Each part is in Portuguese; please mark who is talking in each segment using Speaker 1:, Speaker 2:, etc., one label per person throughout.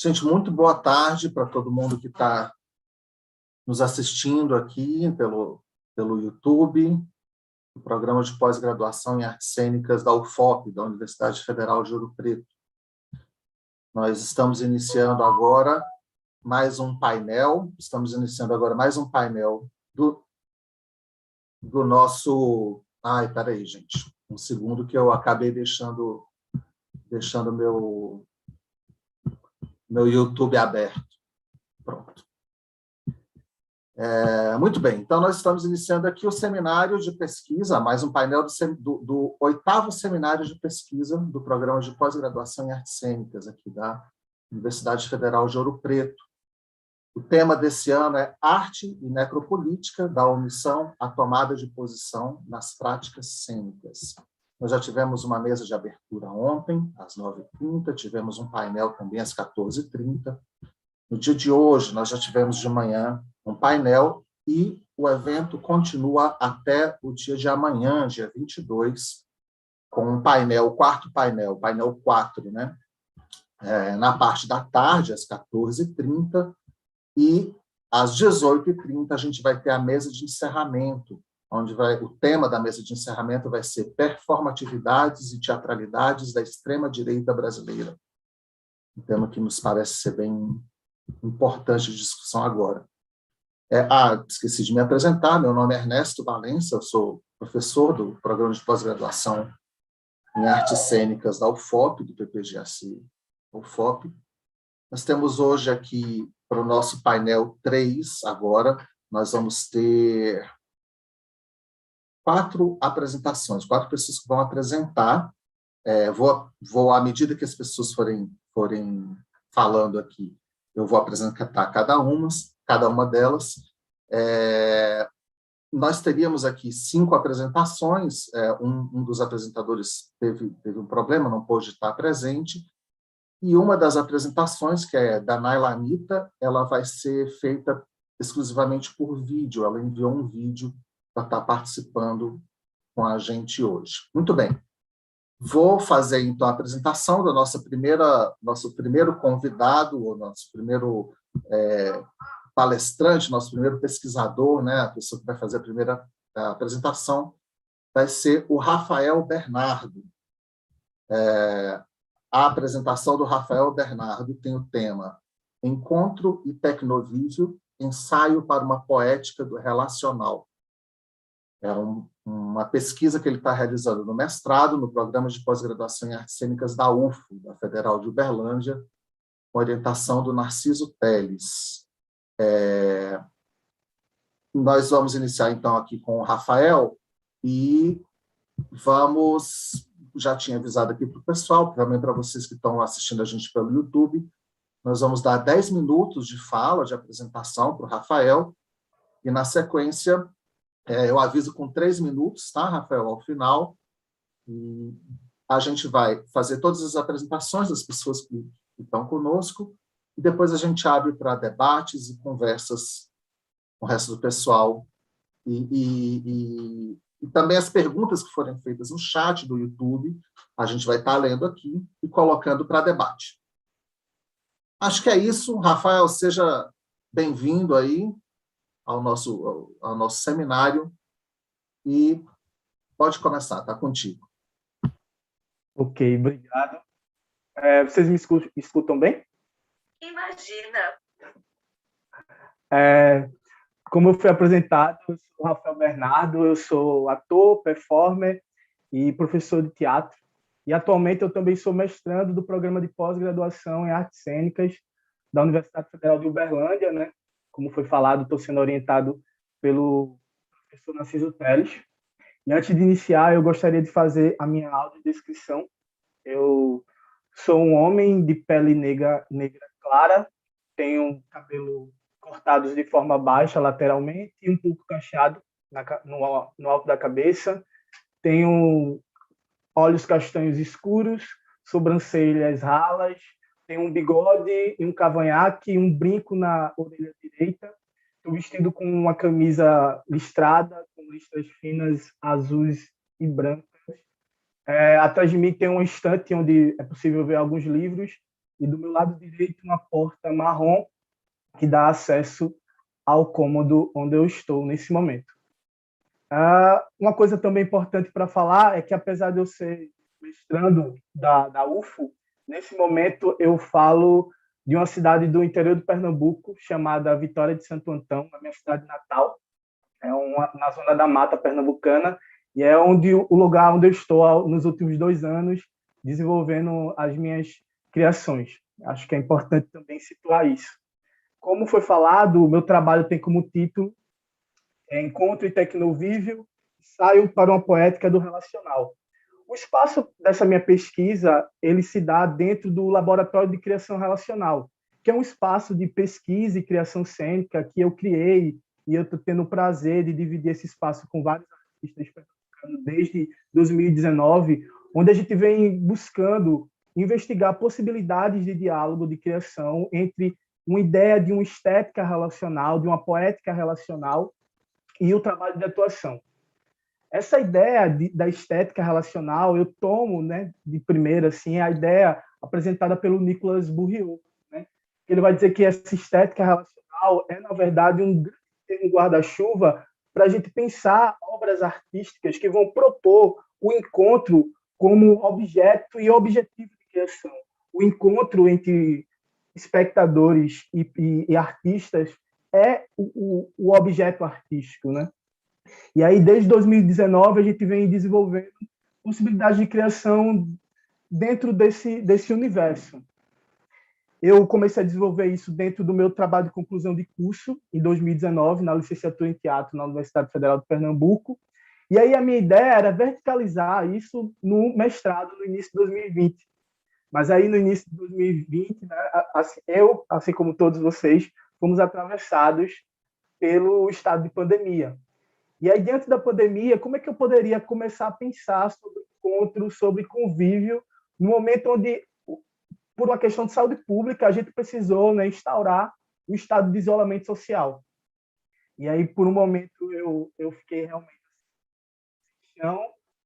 Speaker 1: Gente, muito boa tarde para todo mundo que está nos assistindo aqui pelo YouTube, o programa de pós-graduação em artes cênicas da UFOP, da Universidade Federal de Ouro Preto. Nós estamos iniciando agora mais um painel, do nosso... Ai, peraí, gente, um segundo que eu acabei deixando meu YouTube aberto. Pronto. Muito bem, então nós estamos iniciando aqui o seminário de pesquisa, mais um painel do 8º seminário de pesquisa do programa de pós-graduação em artes cênicas aqui da Universidade Federal de Ouro Preto. O tema desse ano é Arte e Necropolítica, da omissão à tomada de posição nas práticas cênicas. Nós já tivemos uma mesa de abertura ontem, às 9h30, tivemos um painel também às 14h30. No dia de hoje, nós já tivemos de manhã um painel e o evento continua até o dia de amanhã, dia 22, com um painel, o quarto painel, painel 4, né? Na parte da tarde, às 14h30, e às 18h30 a gente vai ter a mesa de encerramento, onde o tema da mesa de encerramento vai ser Performatividades e Teatralidades da Extrema-Direita Brasileira. Um tema que nos parece ser bem importante de discussão agora. Esqueci de me apresentar, meu nome é Ernesto Valença, eu sou professor do programa de pós-graduação em artes cênicas da UFOP, do PPGAC UFOP. Nós temos hoje aqui, para o nosso painel 3, agora, nós vamos ter 4 apresentações, 4 pessoas que vão apresentar. À medida que as pessoas forem falando aqui, eu vou apresentar cada uma delas. Nós teríamos aqui 5 apresentações, um dos apresentadores teve um problema, não pôde estar presente, e uma das apresentações, que é da Naila Anita, ela vai ser feita exclusivamente por vídeo, ela enviou um vídeo para estar participando com a gente hoje. Muito bem. Vou fazer, então, a apresentação da nosso primeiro convidado, o nosso primeiro palestrante, nosso primeiro pesquisador, né, a pessoa que vai fazer a primeira apresentação, vai ser o Rafael Bernardo. A apresentação do Rafael Bernardo tem o tema Encontro e Tecnovívio, ensaio para uma poética do relacional. É uma pesquisa que ele está realizando no mestrado, no programa de pós-graduação em artes cênicas da UFO, da Federal de Uberlândia, com orientação do Narciso Teles. Nós vamos iniciar, então, aqui com o Rafael e já tinha avisado aqui para o pessoal, também para vocês que estão assistindo a gente pelo YouTube, nós vamos dar 10 minutos de fala, de apresentação para o Rafael, e, na sequência, eu aviso com 3 minutos, tá, Rafael, ao final, e a gente vai fazer todas as apresentações das pessoas que estão conosco, e depois a gente abre para debates e conversas com o resto do pessoal, e também as perguntas que forem feitas no chat do YouTube, a gente vai estar lendo aqui e colocando para debate. Acho que é isso. Rafael, seja bem-vindo aí ao nosso seminário e pode começar, está contigo.
Speaker 2: Ok, obrigado. Vocês me escutam bem?
Speaker 3: Imagina!
Speaker 2: Como eu fui apresentado, eu sou o Rafael Bernardo, eu sou ator, performer e professor de teatro. E atualmente eu também sou mestrando do programa de pós-graduação em artes cênicas da Universidade Federal de Uberlândia, né? Como foi falado, estou sendo orientado pelo professor Narciso Teles. E antes de iniciar, eu gostaria de fazer a minha audiodescrição. Eu sou um homem de pele negra clara, tenho cabelo cortados de forma baixa, lateralmente, e um pouco cacheado no alto da cabeça. Tenho olhos castanhos escuros, sobrancelhas ralas, tenho um bigode e um cavanhaque e um brinco na orelha direita. Estou vestido com uma camisa listrada, com listras finas, azuis e brancas. Atrás de mim tem uma estante onde é possível ver alguns livros e do meu lado direito uma porta marrom que dá acesso ao cômodo onde eu estou nesse momento. Uma coisa também importante para falar é que, apesar de eu ser mestrando da UFO, nesse momento eu falo de uma cidade do interior do Pernambuco chamada Vitória de Santo Antão, na minha cidade natal, na zona da mata pernambucana, e é o lugar onde eu estou nos últimos 2 anos desenvolvendo as minhas criações. Acho que é importante também situar isso. Como foi falado, o meu trabalho tem como título Encontro e Tecnovívio, Ensaio para uma Poética do Relacional. O espaço dessa minha pesquisa ele se dá dentro do Laboratório de Criação Relacional, que é um espaço de pesquisa e criação cênica que eu criei, e eu estou tendo o prazer de dividir esse espaço com vários artistas desde 2019, onde a gente vem buscando investigar possibilidades de diálogo, de criação entre uma ideia de uma estética relacional, de uma poética relacional e o trabalho de atuação. Essa ideia da estética relacional eu tomo, né, de primeira, assim, a ideia apresentada pelo Nicolas Bourriot, né? Ele vai dizer que essa estética relacional é, na verdade, um guarda-chuva para a gente pensar obras artísticas que vão propor o encontro como objeto e objetivo de criação. O encontro entre espectadores e artistas é o objeto artístico, né? E aí, desde 2019, a gente vem desenvolvendo possibilidades de criação dentro desse universo. Eu comecei a desenvolver isso dentro do meu trabalho de conclusão de curso, em 2019, na licenciatura em teatro na Universidade Federal de Pernambuco. E aí a minha ideia era verticalizar isso no mestrado, no início de 2020. Mas aí, no início de 2020, né, eu, assim como todos vocês, fomos atravessados pelo estado de pandemia. E aí, diante da pandemia, como é que eu poderia começar a pensar sobre encontro, sobre convívio, no momento onde, por uma questão de saúde pública, a gente precisou, né, instaurar o estado de isolamento social. E aí, por um momento, eu fiquei realmente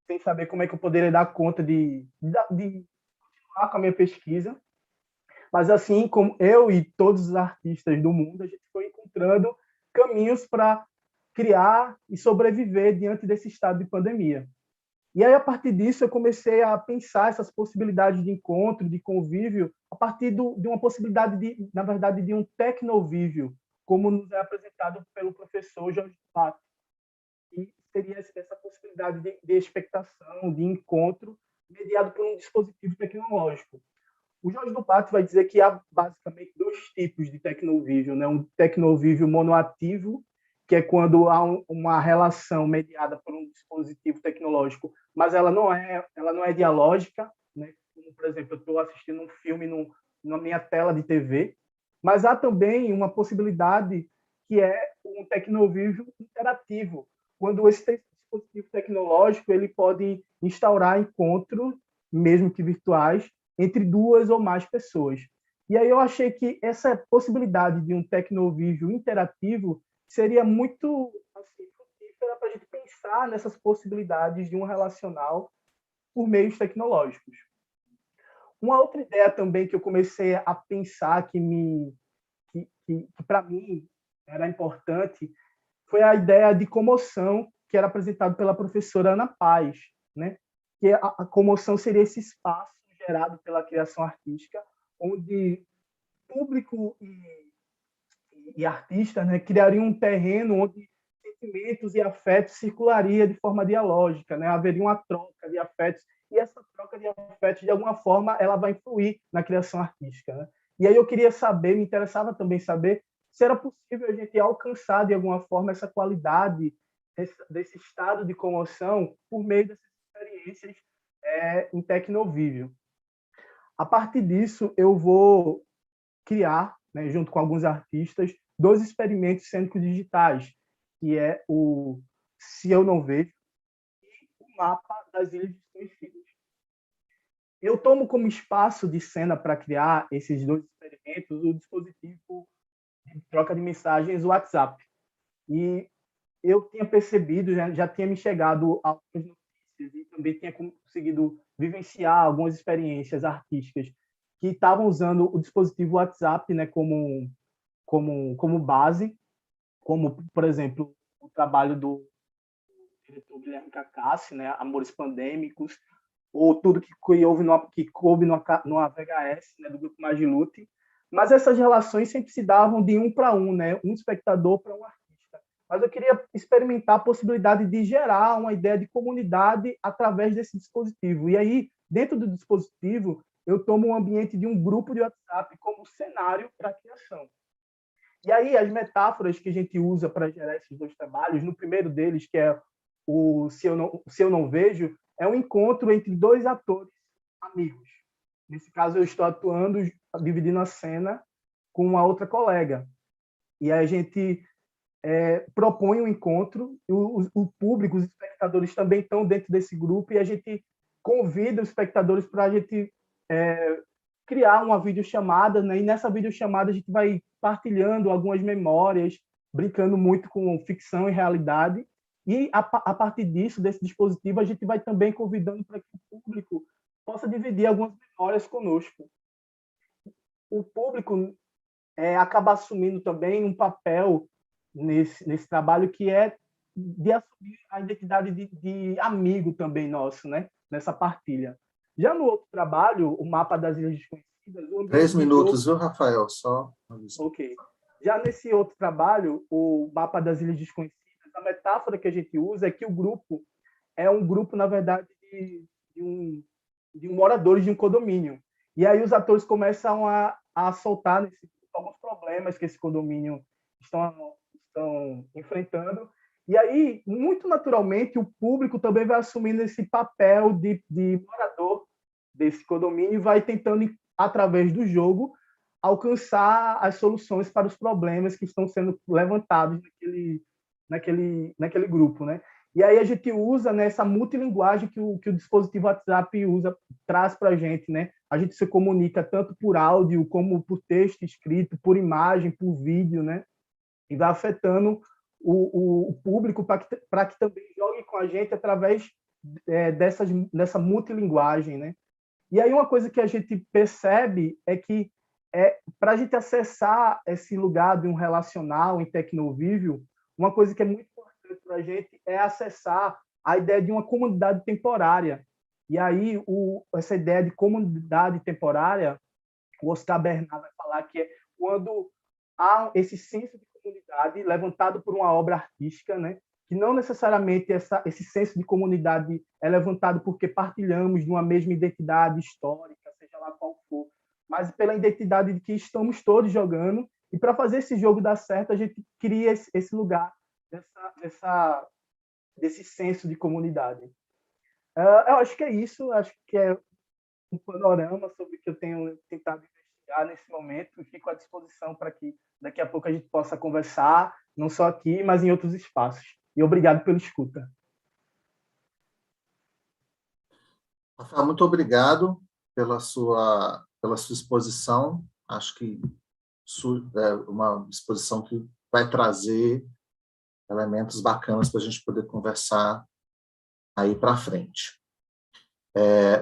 Speaker 2: sem saber como é que eu poderia dar conta de continuar com a minha pesquisa. Mas, assim como eu e todos os artistas do mundo, a gente foi encontrando caminhos para criar e sobreviver diante desse estado de pandemia. E aí, a partir disso, eu comecei a pensar essas possibilidades de encontro, de convívio, a partir de uma possibilidade, na verdade, de um tecnovívio, como nos é apresentado pelo professor Jorge Pato. E seria essa possibilidade de expectação, de encontro, mediado por um dispositivo tecnológico. O Jorge Dupato vai dizer que há basicamente 2 tipos de tecnovívio, né? Um tecnovívio monoativo, que é quando há uma relação mediada por um dispositivo tecnológico, mas ela não é dialógica, né? Como, por exemplo, eu estou assistindo um filme na minha tela de TV, mas há também uma possibilidade que é um tecnovívio interativo, quando esse dispositivo tecnológico ele pode instaurar encontros, mesmo que virtuais, entre 2 ou mais pessoas. E aí eu achei que essa possibilidade de um tecnovívio interativo seria muito assim, frutífera para a gente pensar nessas possibilidades de um relacional por meios tecnológicos. Uma outra ideia também que eu comecei a pensar que para mim era importante foi a ideia de comoção que era apresentada pela professora Ana Paz, né? Que a comoção seria esse espaço gerado pela criação artística, onde público e artista, né, criariam um terreno onde sentimentos e afetos circularia de forma dialógica, né? Haveria uma troca de afetos e essa troca de afetos de alguma forma ela vai influir na criação artística, né? E aí eu queria saber, me interessava também saber se era possível a gente alcançar de alguma forma essa qualidade desse estado de comoção por meio dessas experiências em tecnovívio. A partir disso, eu vou criar, né, junto com alguns artistas, 2 experimentos cênicos digitais, que é o Se Eu Não Vejo e o Mapa das Ilhas Desconhecidas. Eu tomo como espaço de cena para criar esses 2 experimentos o dispositivo de troca de mensagens WhatsApp. E eu tinha percebido, já tinha me chegado algumas notícias e também tinha conseguido vivenciar algumas experiências artísticas que estavam usando o dispositivo WhatsApp, né, como base, como, por exemplo, o trabalho do diretor Guilherme Cacassi, né, Amores Pandêmicos, ou tudo que coube numa VHS, né, do Grupo Magilute. Mas essas relações sempre se davam de um para um, né, um espectador para um artista. Mas eu queria experimentar a possibilidade de gerar uma ideia de comunidade através desse dispositivo. E aí, dentro do dispositivo, eu tomo o ambiente de um grupo de WhatsApp como cenário para a criação. E aí, as metáforas que a gente usa para gerar esses dois trabalhos, no primeiro deles, que é o Se Eu Não Vejo, é um encontro entre dois atores amigos. Nesse caso, eu estou atuando, dividindo a cena com uma outra colega. E aí a gente propõe um encontro, o público, os espectadores também estão dentro desse grupo, e a gente convida os espectadores para a gente criar uma videochamada, né? E nessa videochamada a gente vai partilhando algumas memórias, brincando muito com ficção e realidade, e a partir disso, desse dispositivo, a gente vai também convidando para que o público possa dividir algumas memórias conosco. O público acaba assumindo também um papel nesse trabalho, que é de assumir a identidade de amigo também nosso, né? Nessa partilha. Já no outro trabalho, o Mapa das Ilhas Desconhecidas...
Speaker 1: 3 minutos, viu, Rafael? Só.
Speaker 2: Ok. Já nesse outro trabalho, o Mapa das Ilhas Desconhecidas, a metáfora que a gente usa é que o grupo é um grupo, na verdade, de moradores de um condomínio. E aí os atores começam a soltar alguns problemas que esse condomínio estão enfrentando. E aí, muito naturalmente, o público também vai assumindo esse papel de morador desse condomínio e vai tentando, através do jogo, alcançar as soluções para os problemas que estão sendo levantados naquele grupo, né? E aí a gente usa, né, essa multilinguagem que o dispositivo WhatsApp traz para a gente, né? A gente se comunica tanto por áudio, como por texto escrito, por imagem, por vídeo, né? E vai afetando o público para que também jogue com a gente através dessa multilinguagem, né? E aí uma coisa que a gente percebe é que para a gente acessar esse lugar de um relacional em Tecnovível, uma coisa que é muito importante para a gente é acessar a ideia de uma comunidade temporária. E aí essa ideia de comunidade temporária, o Oscar Bernard vai falar que é quando há esse senso de comunidade levantado por uma obra artística, né? Que não necessariamente esse senso de comunidade é levantado porque partilhamos de uma mesma identidade histórica, seja lá qual for, mas pela identidade de que estamos todos jogando, e para fazer esse jogo dar certo, a gente cria esse lugar desse senso de comunidade. Eu acho que é isso, acho que é um panorama sobre o que eu tenho tentado investigar nesse momento, e fico à disposição para que daqui a pouco a gente possa conversar, não só aqui, mas em outros espaços. E obrigado pela escuta.
Speaker 1: Rafael, muito obrigado pela sua exposição. Acho que é uma exposição que vai trazer elementos bacanas para a gente poder conversar aí para frente.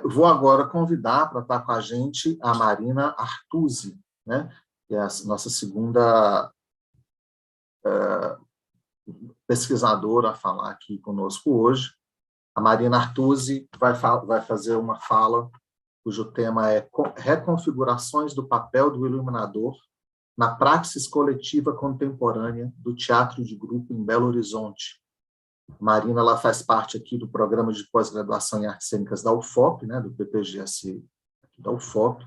Speaker 1: Vou agora convidar para estar com a gente a Marina Artusi, né, que é a nossa segunda pesquisadora a falar aqui conosco hoje. A Marina Artusi vai fazer uma fala cujo tema é Reconfigurações do papel do iluminador na praxis coletiva contemporânea do teatro de grupo em Belo Horizonte. Marina, ela faz parte aqui do programa de pós-graduação em artes cênicas da UFOP, né, do PPGS da UFOP,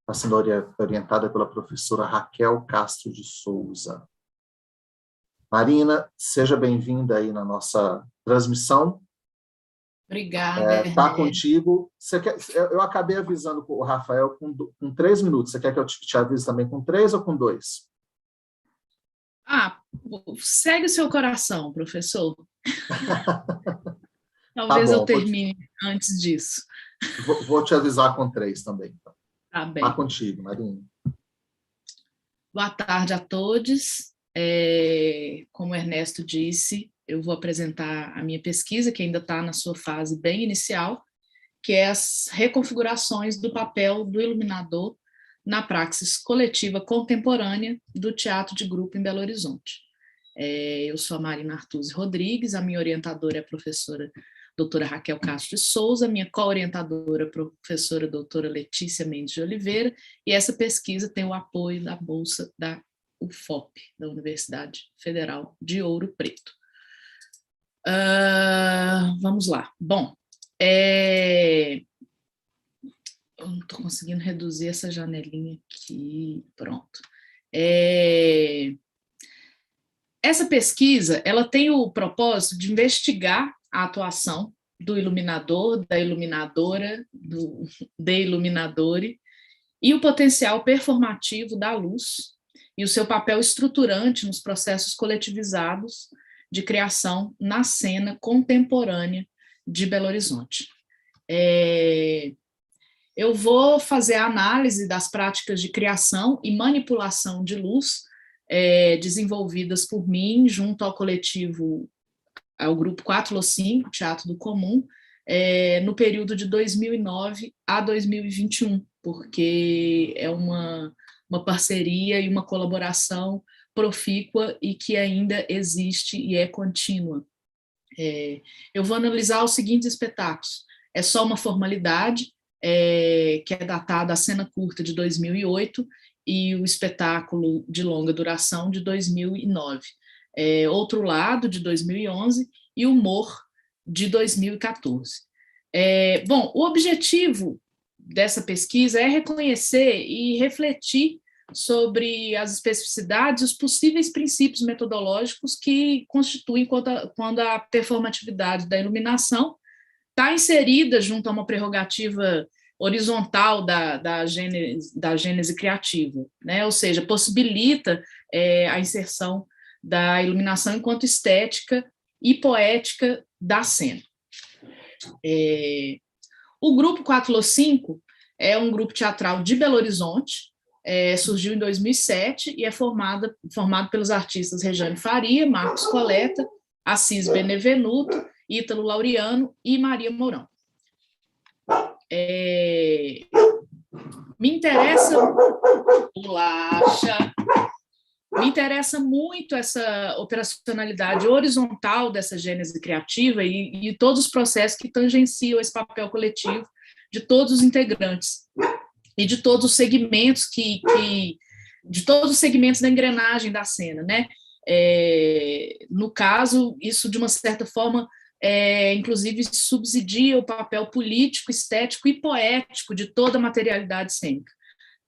Speaker 1: está sendo orientada pela professora Raquel Castro de Souza. Marina, seja bem-vinda aí na nossa transmissão.
Speaker 4: Obrigada.
Speaker 1: Está contigo. Eu acabei avisando o Rafael com 3 minutos. Você quer que eu te avise também com 3 ou com 2?
Speaker 4: Segue o seu coração, professor. Talvez eu termine antes disso.
Speaker 1: Vou te avisar com 3 também. Então.
Speaker 4: Tá bem.
Speaker 1: Está contigo, Marina.
Speaker 4: Boa tarde a todos. Como o Ernesto disse, eu vou apresentar a minha pesquisa, que ainda está na sua fase bem inicial, que é as reconfigurações do papel do iluminador na praxis coletiva contemporânea do teatro de grupo em Belo Horizonte. Eu sou a Marina Artuzzi Rodrigues, a minha orientadora é a professora doutora Raquel Castro de Souza, minha co-orientadora é a professora doutora Letícia Mendes de Oliveira, e essa pesquisa tem o apoio da Bolsa da UFOP, da Universidade Federal de Ouro Preto. Vamos lá. Bom, eu não estou conseguindo reduzir essa janelinha aqui. Pronto. Essa pesquisa, ela tem o propósito de investigar a atuação do iluminador, da iluminadora, do iluminadore, e o potencial performativo da luz e o seu papel estruturante nos processos coletivizados de criação na cena contemporânea de Belo Horizonte. Eu vou fazer a análise das práticas de criação e manipulação de luz desenvolvidas por mim junto ao coletivo, ao grupo 4Lo5, Teatro do Comum, no período de 2009 a 2021, porque é uma parceria e uma colaboração profícua e que ainda existe e é contínua. Eu vou analisar os seguintes espetáculos. É Só uma Formalidade, que é datada a cena curta de 2008, e o espetáculo de longa duração de 2009. Outro Lado, de 2011, e Humor, de 2014. Bom, o objetivo dessa pesquisa é reconhecer e refletir sobre as especificidades e os possíveis princípios metodológicos que constituem quando a performatividade da iluminação está inserida junto a uma prerrogativa horizontal da gênese criativa, né? Ou seja, possibilita a inserção da iluminação enquanto estética e poética da cena. O grupo 4Lo5 é um grupo teatral de Belo Horizonte, surgiu em 2007 e é formado pelos artistas Rejane Faria, Marcos Coleta, Assis Benevenuto, Ítalo Laureano e Maria Mourão. Me interessa muito essa operacionalidade horizontal dessa gênese criativa e todos os processos que tangenciam esse papel coletivo de todos os integrantes e de todos os segmentos de todos os segmentos da engrenagem da cena, né? No caso, isso de uma certa forma inclusive subsidia o papel político, estético e poético de toda a materialidade cênica,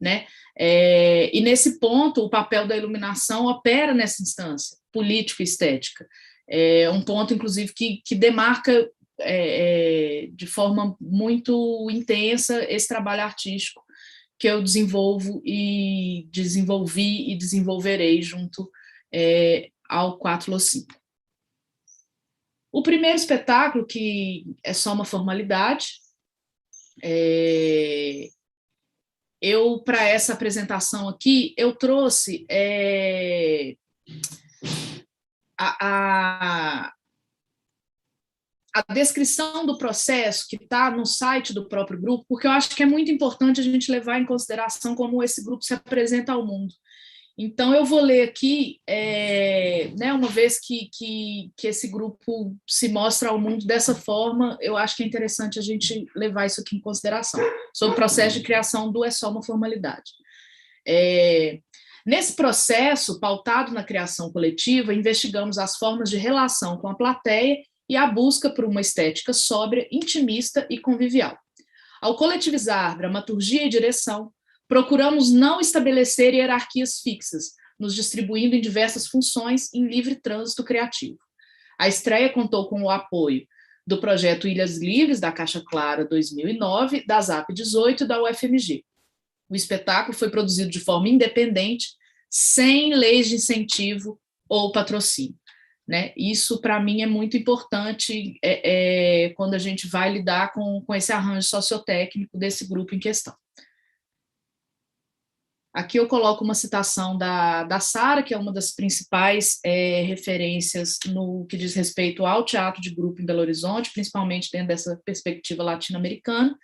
Speaker 4: né? E nesse ponto o papel da iluminação opera nessa instância político e estética, um ponto inclusive que demarca de forma muito intensa esse trabalho artístico que eu desenvolvo e desenvolvi e desenvolverei junto ao 4Lo5. O primeiro espetáculo, que é Só uma Formalidade, para essa apresentação aqui, eu trouxe a descrição do processo que está no site do próprio grupo, porque eu acho que é muito importante a gente levar em consideração como esse grupo se apresenta ao mundo. Então, eu vou ler aqui, né, uma vez que esse grupo se mostra ao mundo dessa forma, eu acho que é interessante a gente levar isso aqui em consideração, sobre o processo de criação do É Só uma Formalidade. Nesse processo, pautado na criação coletiva, investigamos as formas de relação com a plateia e a busca por uma estética sóbria, intimista e convivial. Ao coletivizar dramaturgia e direção, procuramos não estabelecer hierarquias fixas, nos distribuindo em diversas funções em livre trânsito criativo. A estreia contou com o apoio do projeto Ilhas Livres, da Caixa Clara 2009, da ZAP 18 e da UFMG. O espetáculo foi produzido de forma independente, sem leis de incentivo ou patrocínio, né? Isso, para mim, é muito importante quando a gente vai lidar com esse arranjo sociotécnico desse grupo em questão. Aqui eu coloco uma citação da Sara, que é uma das principais referências no que diz respeito ao teatro de grupo em Belo Horizonte, principalmente dentro dessa perspectiva latino-americana,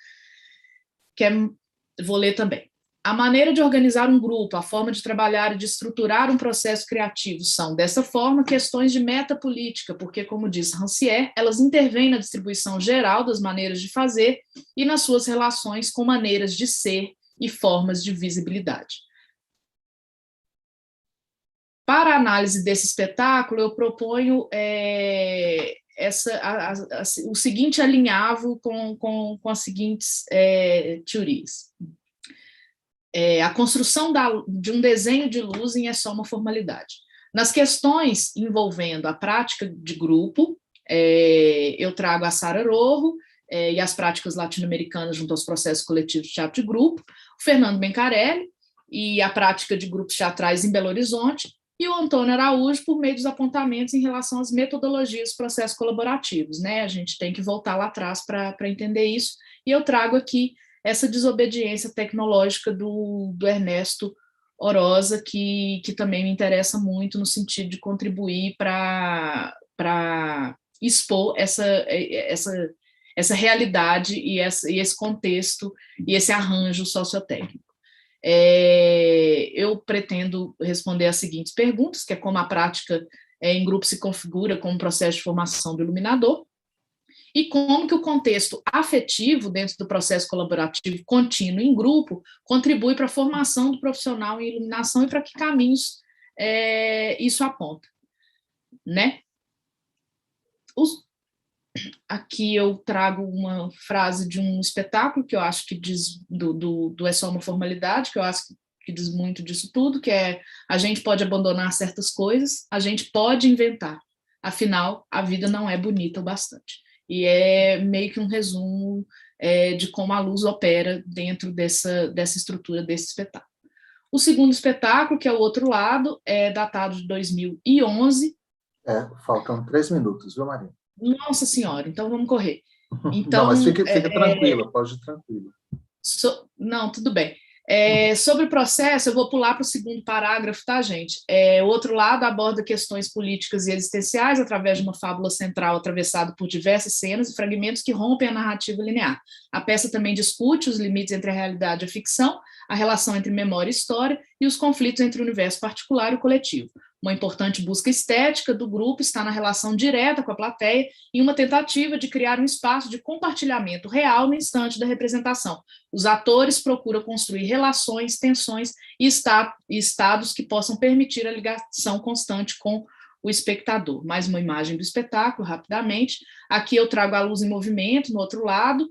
Speaker 4: vou ler também. a maneira de organizar um grupo, a forma de trabalhar e de estruturar um processo criativo são, dessa forma, questões de metapolítica, porque, como diz Rancière, elas intervêm na distribuição geral das maneiras de fazer e nas suas relações com maneiras de ser e formas de visibilidade. Para a análise desse espetáculo, eu proponho o seguinte alinhavo com as seguintes teorias. A construção de um desenho de luz é só uma formalidade. Nas questões envolvendo a prática de grupo, eu trago a Sara Rojo e as práticas latino-americanas junto aos processos coletivos de teatro de grupo, o Fernando Bencarelli e a prática de grupos teatrais em Belo Horizonte, e o Antônio Araújo por meio dos apontamentos em relação às metodologias dos processos colaborativos. Né? A gente tem que voltar lá atrás para entender isso, e eu trago aqui essa desobediência tecnológica do Ernesto Orosa, que também me interessa muito no sentido de contribuir para expor essa realidade e esse contexto e esse arranjo sociotécnico. Eu pretendo responder as seguintes perguntas, que é como a prática em grupo se configura como um processo de formação do iluminador, e como que o contexto afetivo dentro do processo colaborativo contínuo em grupo contribui para a formação do profissional em iluminação e para que caminhos isso aponta. Né? Aqui eu trago uma frase de um espetáculo que eu acho que diz do É Só Uma Formalidade, que eu acho que diz muito disso tudo, que é: a gente pode abandonar certas coisas, a gente pode inventar, afinal, a vida não é bonita o bastante. E é meio que um resumo de como a luz opera dentro dessa estrutura desse espetáculo. O segundo espetáculo, que é o Outro Lado, é datado de 2011.
Speaker 1: Faltam 3 minutos, viu, Maria?
Speaker 4: Nossa Senhora, então vamos correr. Então,
Speaker 1: não, mas fica tranquila, pode ir tranquila.
Speaker 4: Não, tudo bem. Sobre o processo, eu vou pular para o segundo parágrafo, tá, gente? O Outro Lado aborda questões políticas e existenciais através de uma fábula central atravessada por diversas cenas e fragmentos que rompem a narrativa linear. A peça também discute os limites entre a realidade e a ficção, a relação entre memória e história e os conflitos entre o universo particular e o coletivo. Uma importante busca estética do grupo está na relação direta com a plateia e uma tentativa de criar um espaço de compartilhamento real no instante da representação. Os atores procuram construir relações, tensões e estados que possam permitir a ligação constante com o espectador. Mais uma imagem do espetáculo, rapidamente. Aqui eu trago a luz em movimento, no outro lado,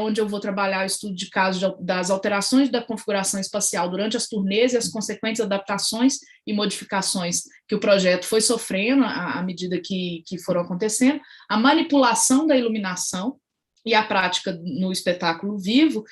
Speaker 4: onde eu vou trabalhar o estudo de casos das alterações da configuração espacial durante as turnês e as consequentes adaptações e modificações que o projeto foi sofrendo à medida que foram acontecendo, a manipulação da iluminação e a prática no espetáculo vivo,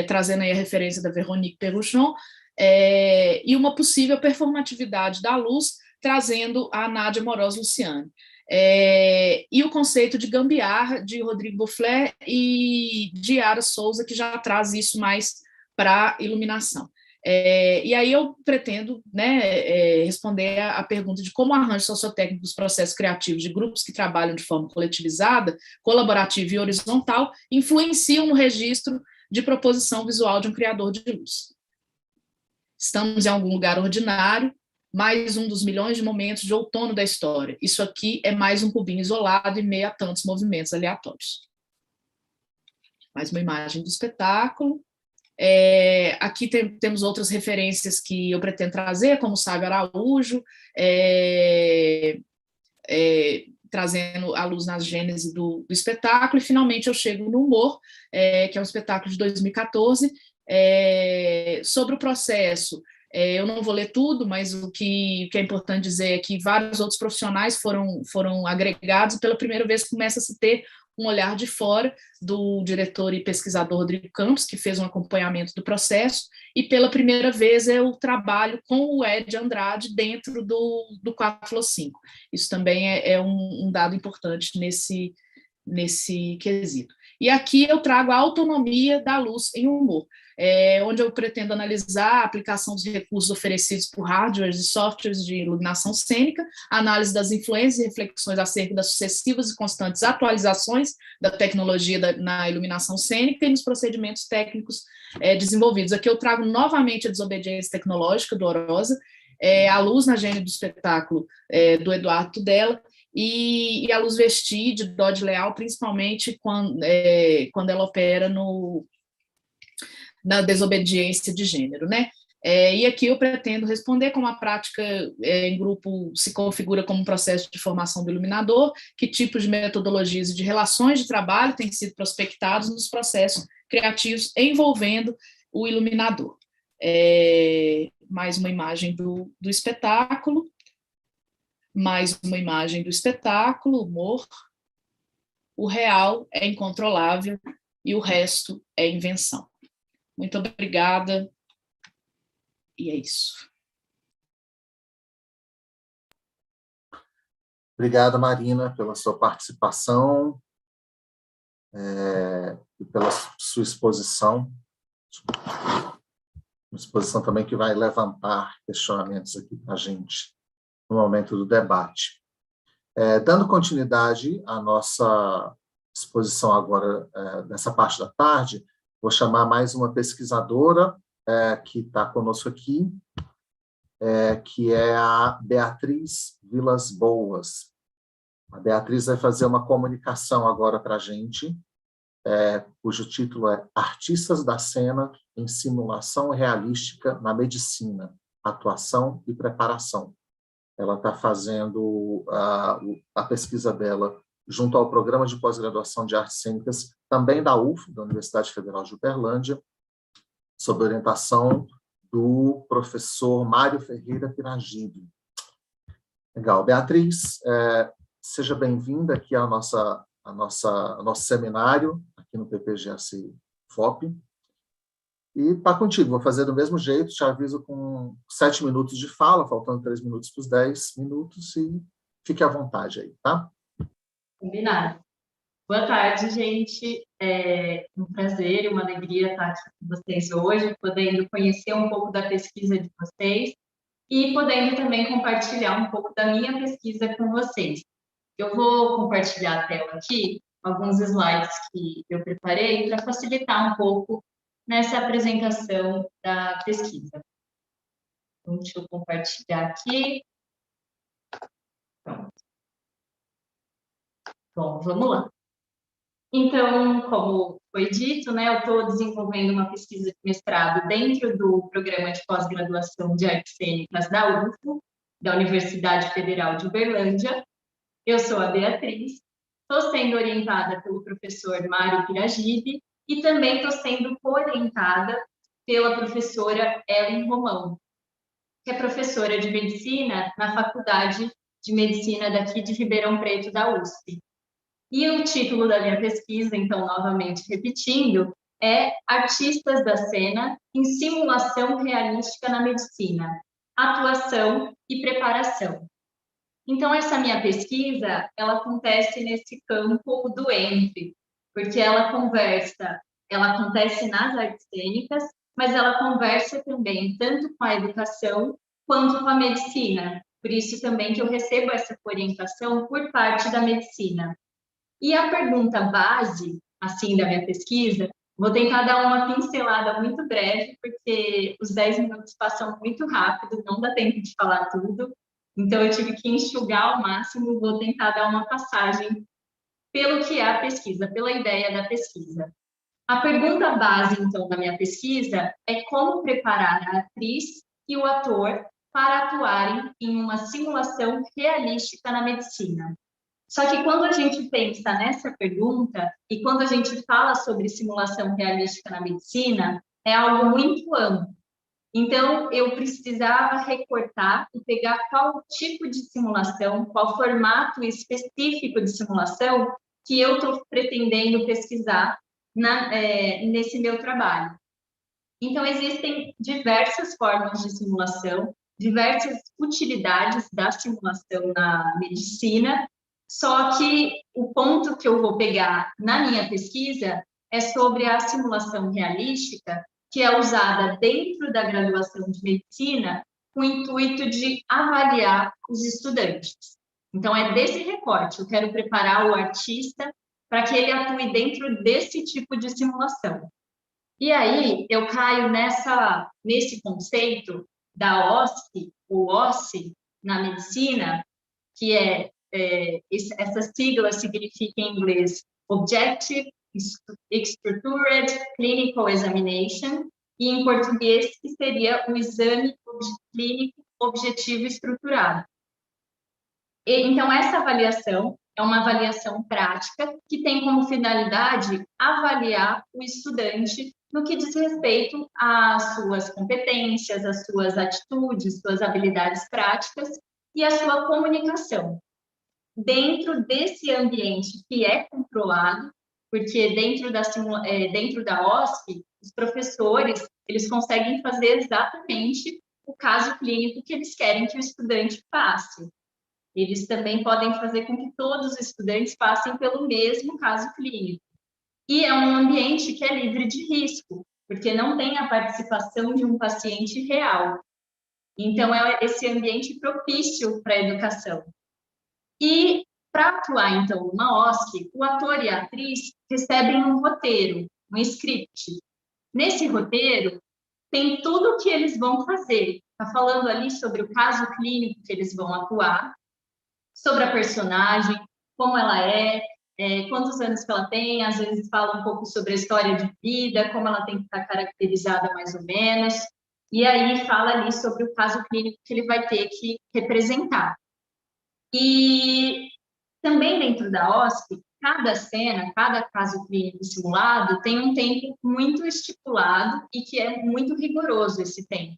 Speaker 4: trazendo aí a referência da Véronique Perruchon, e uma possível performatividade da luz, trazendo a Nádia Moroz Luciani. E o conceito de gambiarra, de Rodrigo Bouflet e de Yara Souza, que já traz isso mais para a iluminação. E aí eu pretendo, né, responder a pergunta de como o arranjo sociotécnico dos processos criativos de grupos que trabalham de forma coletivizada, colaborativa e horizontal influenciam no registro de proposição visual de um criador de luz. Estamos em algum lugar ordinário, mais um dos milhões de momentos de outono da história. Isso aqui é mais um cubinho isolado em meio a tantos movimentos aleatórios. Mais uma imagem do espetáculo. Aqui temos outras referências que eu pretendo trazer, como Sábio Araújo, trazendo a luz na gênese do espetáculo, e finalmente eu chego no Humor, que é um espetáculo de 2014, sobre o processo. Eu não vou ler tudo, mas o que é importante dizer é que vários outros profissionais foram agregados, e pela primeira vez começa a se ter um olhar de fora do diretor e pesquisador Rodrigo Campos, que fez um acompanhamento do processo, e pela primeira vez eu trabalho com o Ed Andrade dentro do 4x5. Isso também é um dado importante nesse quesito. E aqui eu trago a autonomia da luz em humor. onde eu pretendo analisar a aplicação dos recursos oferecidos por hardwares e softwares de iluminação cênica, análise das influências e reflexões acerca das sucessivas e constantes atualizações da tecnologia na iluminação cênica e nos procedimentos técnicos desenvolvidos. Aqui eu trago novamente a desobediência tecnológica do Orosa, a luz na gênese do espetáculo do Eduardo Tudela, e a luz vestir de Dodge Leal, principalmente quando ela opera na desobediência de gênero, né? E aqui eu pretendo responder como a prática em grupo se configura como um processo de formação do iluminador, que tipos de metodologias e de relações de trabalho têm sido prospectados nos processos criativos envolvendo o iluminador. Mais uma imagem do espetáculo. Mais uma imagem do espetáculo, humor. O real é incontrolável e o resto é invenção. Muito obrigada. E é isso.
Speaker 1: Obrigada, Marina, pela sua participação e pela sua exposição. Uma exposição também que vai levantar questionamentos aqui para a gente no momento do debate. Dando continuidade à nossa exposição agora, nessa parte da tarde, vou chamar mais uma pesquisadora que está conosco aqui, que é a Beatriz Vilas Boas. A Beatriz vai fazer uma comunicação agora para a gente, cujo título é Artistas da Cena em Simulação Realística na Medicina, Atuação e Preparação. Ela está fazendo a pesquisa dela junto ao Programa de Pós-Graduação de Artes Cênicas, também da UF, da Universidade Federal de Uberlândia, sob orientação do professor Mário Ferreira Piragibe. Legal. Beatriz, seja bem-vinda aqui ao nosso seminário, aqui no PPGAC FOP. E está contigo, vou fazer do mesmo jeito, te aviso com 7 minutos de fala, faltando 3 minutos para os 10 minutos, e fique à vontade aí, tá?
Speaker 5: Combinado. Boa tarde, gente. É um prazer e uma alegria estar aqui com vocês hoje, podendo conhecer um pouco da pesquisa de vocês e podendo também compartilhar um pouco da minha pesquisa com vocês. Eu vou compartilhar a tela aqui, alguns slides que eu preparei para facilitar um pouco nessa apresentação da pesquisa. Então, deixa eu compartilhar aqui. Pronto. Bom, vamos lá. Então, como foi dito, né, eu estou desenvolvendo uma pesquisa de mestrado dentro do programa de pós-graduação de artes cênicas da UFO, da Universidade Federal de Uberlândia. Eu sou a Beatriz, estou sendo orientada pelo professor Mário Piragibe e também estou sendo orientada pela professora Ellen Romão, que é professora de medicina na Faculdade de Medicina daqui de Ribeirão Preto, da USP. E o título da minha pesquisa, então, novamente repetindo, é Artistas da Cena em Simulação Realística na Medicina, Atuação e Preparação. Então, essa minha pesquisa, ela acontece nesse campo do entre, porque ela acontece nas artes cênicas, mas ela conversa também tanto com a educação quanto com a medicina. Por isso também que eu recebo essa orientação por parte da medicina. E a pergunta base, assim, da minha pesquisa, vou tentar dar uma pincelada muito breve, porque os 10 minutos passam muito rápido, não dá tempo de falar tudo, então eu tive que enxugar ao máximo, vou tentar dar uma passagem pelo que é a pesquisa, pela ideia da pesquisa. A pergunta base, então, da minha pesquisa é como preparar a atriz e o ator para atuarem em uma simulação realística na medicina. Só que quando a gente pensa nessa pergunta e quando a gente fala sobre simulação realística na medicina, é algo muito amplo. Então, eu precisava recortar e pegar qual tipo de simulação, qual formato específico de simulação que eu estou pretendendo pesquisar nesse meu trabalho. Então, existem diversas formas de simulação, diversas utilidades da simulação na medicina, só que o ponto que eu vou pegar na minha pesquisa é sobre a simulação realística que é usada dentro da graduação de medicina com o intuito de avaliar os estudantes. Então, é desse recorte, eu quero preparar o artista para que ele atue dentro desse tipo de simulação. E aí, eu caio nesse conceito da OSCE, o OSCE, na medicina, que essa sigla significa em inglês Objective Structured Clinical Examination, e em português que seria o exame clínico objetivo estruturado. Então, essa avaliação é uma avaliação prática que tem como finalidade avaliar o estudante no que diz respeito às suas competências, às suas atitudes, suas habilidades práticas e à sua comunicação. Dentro desse ambiente que é controlado, porque dentro da OSCE, os professores eles conseguem fazer exatamente o caso clínico que eles querem que o estudante passe. Eles também podem fazer com que todos os estudantes passem pelo mesmo caso clínico. E é um ambiente que é livre de risco, porque não tem a participação de um paciente real. Então, é esse ambiente propício para a educação. E, para atuar, então, numa OSCE, o ator e a atriz recebem um roteiro, um script. Nesse roteiro, tem tudo o que eles vão fazer. Está falando ali sobre o caso clínico que eles vão atuar, sobre a personagem, como ela quantos anos que ela tem, às vezes fala um pouco sobre a história de vida, como ela tem que estar caracterizada mais ou menos, e aí fala ali sobre o caso clínico que ele vai ter que representar. E também dentro da OSCE, cada cena, cada caso clínico simulado tem um tempo muito estipulado e que é muito rigoroso esse tempo.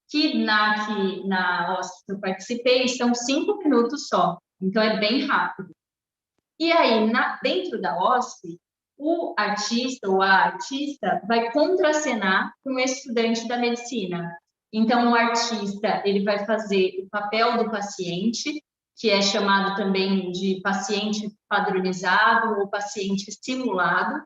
Speaker 5: Que na OSCE que eu participei são 5 minutos só, então é bem rápido. E aí, dentro da OSCE, o artista ou a artista vai contracenar com o estudante da medicina. Então, o artista ele vai fazer o papel do paciente, que é chamado também de paciente padronizado ou paciente simulado,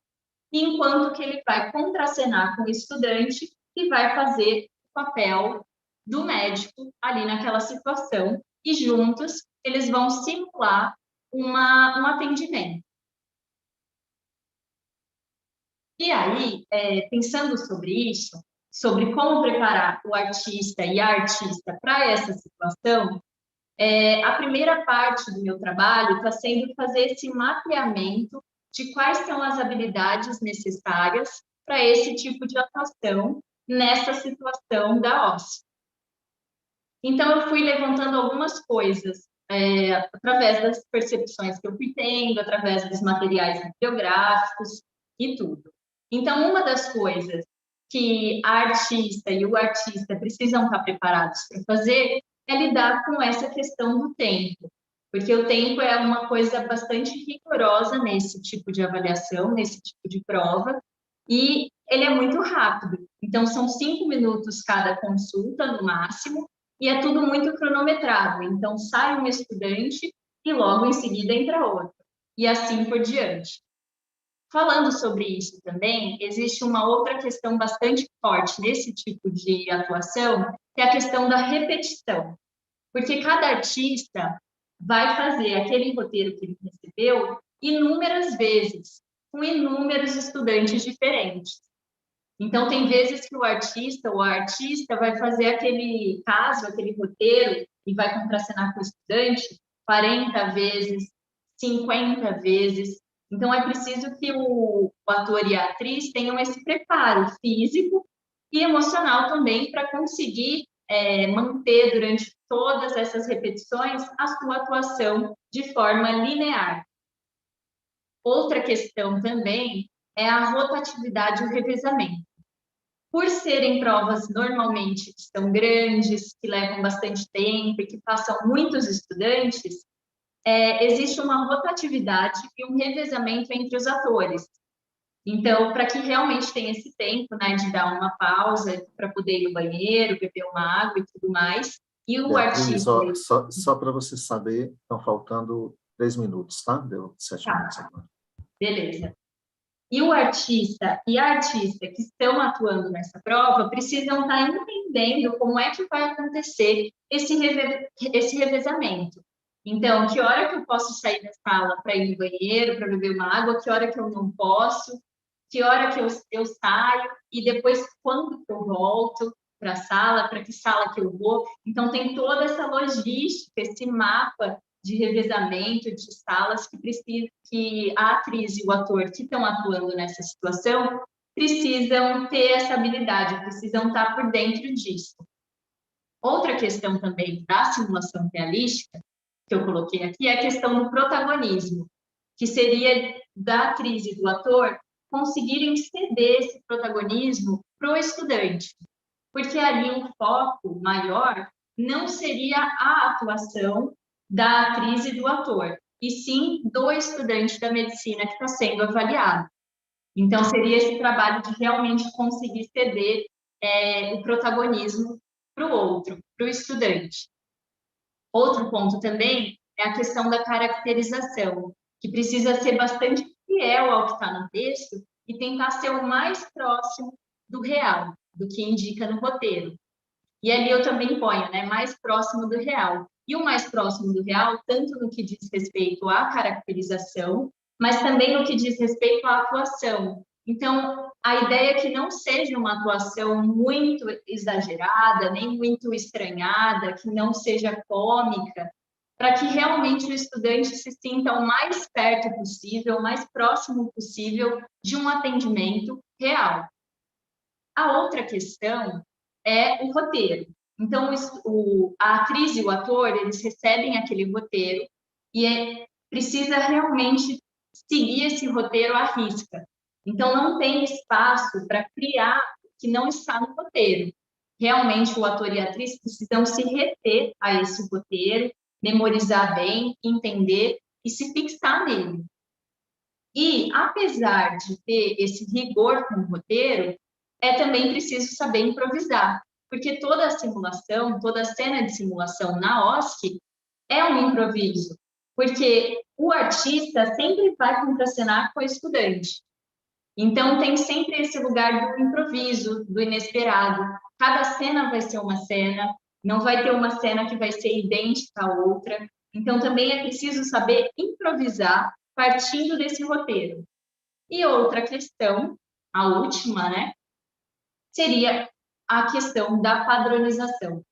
Speaker 5: enquanto que ele vai contracenar com o estudante e vai fazer o papel do médico ali naquela situação, e juntos eles vão simular um atendimento. E aí, pensando sobre isso, sobre como preparar o artista e a artista para essa situação, a primeira parte do meu trabalho está sendo fazer esse mapeamento de quais são as habilidades necessárias para esse tipo de atuação nessa situação da OSCE. Então, eu fui levantando algumas coisas através das percepções que eu fui tendo, através dos materiais bibliográficos e tudo. Então, uma das coisas que a artista e o artista precisam estar preparados para fazer é lidar com essa questão do tempo, porque o tempo é uma coisa bastante rigorosa nesse tipo de avaliação, nesse tipo de prova, e ele é muito rápido. Então, são 5 minutos cada consulta, no máximo, e é tudo muito cronometrado. Então, sai um estudante e logo em seguida entra outro, e assim por diante. Falando sobre isso também, existe uma outra questão bastante forte nesse tipo de atuação, que é a questão da repetição. Porque cada artista vai fazer aquele roteiro que ele recebeu inúmeras vezes, com inúmeros estudantes diferentes. Então, tem vezes que o artista ou a artista vai fazer aquele caso, aquele roteiro, e vai contracenar com o estudante 40 vezes, 50 vezes. Então, é preciso que o ator e a atriz tenham esse preparo físico e emocional também para conseguir manter durante todas essas repetições a sua atuação de forma linear. Outra questão também é a rotatividade e o revezamento. Por serem provas normalmente que são grandes, que levam bastante tempo e que passam muitos estudantes, existe uma rotatividade e um revezamento entre os atores. Então, para que realmente tenha esse tempo, né, de dar uma pausa para poder ir no banheiro, beber uma água e tudo mais, e o
Speaker 1: Beatriz,
Speaker 5: artista...
Speaker 1: só para você saber, estão faltando 3 minutos, tá? Deu 7 minutos agora.
Speaker 5: Beleza. E o artista e a artista que estão atuando nessa prova precisam estar entendendo como é que vai acontecer esse revezamento. Então, que hora que eu posso sair da sala para ir no banheiro, para beber uma água, que hora que eu não posso, que hora que eu saio, e depois quando que eu volto para a sala, para que sala que eu vou. Então, tem toda essa logística, esse mapa de revezamento de salas que a atriz e o ator que estão atuando nessa situação precisam ter essa habilidade, precisam estar por dentro disso. Outra questão também da simulação realística, que eu coloquei aqui, é a questão do protagonismo, que seria da atriz e do ator conseguirem ceder esse protagonismo para o estudante, porque ali o foco maior não seria a atuação da atriz e do ator, e sim do estudante da medicina que está sendo avaliado. Então, seria esse trabalho de realmente conseguir ceder o protagonismo para o outro, para o estudante. Outro ponto também é a questão da caracterização, que precisa ser bastante fiel ao que está no texto e tentar ser o mais próximo do real, do que indica no roteiro. E ali eu também ponho, né, mais próximo do real. E o mais próximo do real, tanto no que diz respeito à caracterização, mas também no que diz respeito à atuação. Então, a ideia é que não seja uma atuação muito exagerada, nem muito estranhada, que não seja cômica, para que realmente o estudante se sinta o mais perto possível, o mais próximo possível de um atendimento real. A outra questão é o roteiro. Então, a atriz e o ator, eles recebem aquele roteiro e precisa realmente seguir esse roteiro à risca. Então, não tem espaço para criar o que não está no roteiro. Realmente, o ator e a atriz precisam se reter a esse roteiro, memorizar bem, entender e se fixar nele. E, apesar de ter esse rigor com o roteiro, é também preciso saber improvisar, porque toda a simulação, toda a cena de simulação na OSC é um improviso, porque o artista sempre vai contracenar com o estudante. Então, tem sempre esse lugar do improviso, do inesperado. Cada cena vai ser uma cena, não vai ter uma cena que vai ser idêntica à outra. Então, também é preciso saber improvisar partindo desse roteiro. E outra questão, a última, né, seria a questão da padronização.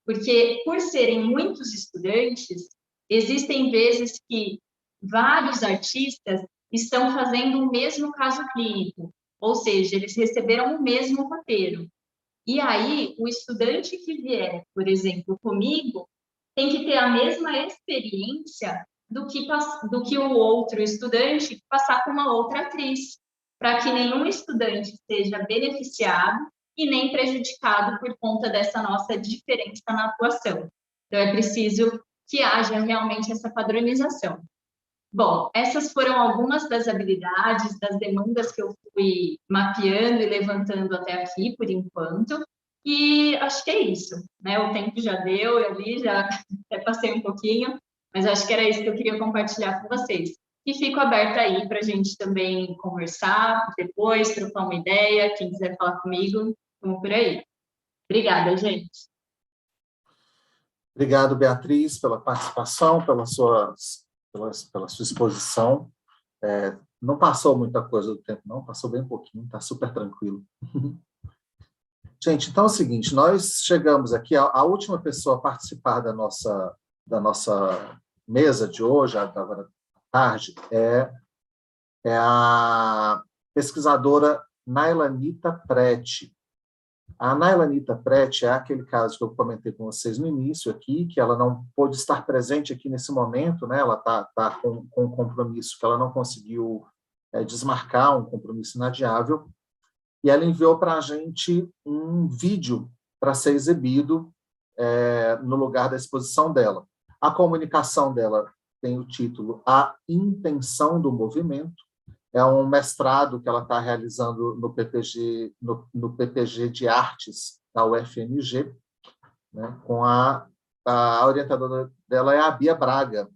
Speaker 5: Porque, por serem muitos estudantes, existem vezes que vários artistas estão fazendo o mesmo caso clínico, ou seja, eles receberam o mesmo roteiro. E aí, o estudante que vier, por exemplo, comigo, tem que ter a mesma experiência do que o outro estudante passar com uma outra atriz, para que nenhum estudante seja beneficiado e nem prejudicado por conta dessa nossa diferença na atuação. Então, é preciso que haja realmente essa padronização. Bom, essas foram algumas das habilidades, das demandas que eu fui mapeando e levantando até aqui, por enquanto, e acho que é isso, né? O tempo já deu, eu vi, já até passei um pouquinho, mas acho que era isso que eu queria compartilhar com vocês. E fico aberta aí para a gente também conversar depois, trocar uma ideia, quem quiser falar comigo, vamos por aí. Obrigada, gente.
Speaker 1: Obrigado, Beatriz, pela participação, pela sua exposição. Não passou muita coisa do tempo, não, passou bem pouquinho, está super tranquilo. Gente, então é o seguinte, nós chegamos aqui, a última pessoa a participar da nossa mesa de hoje, agora à tarde, é a pesquisadora Nailanita Preti. A Nailanita Preti é aquele caso que eu comentei com vocês no início aqui, que ela não pôde estar presente aqui nesse momento, né? Ela está com um compromisso que ela não conseguiu desmarcar, um compromisso inadiável, e ela enviou para a gente um vídeo para ser exibido no lugar da exposição dela. A comunicação dela tem o título A Intenção do Movimento, é um mestrado que ela está realizando no PPG de Artes da UFMG, né, com a orientadora dela é a Bia Braga.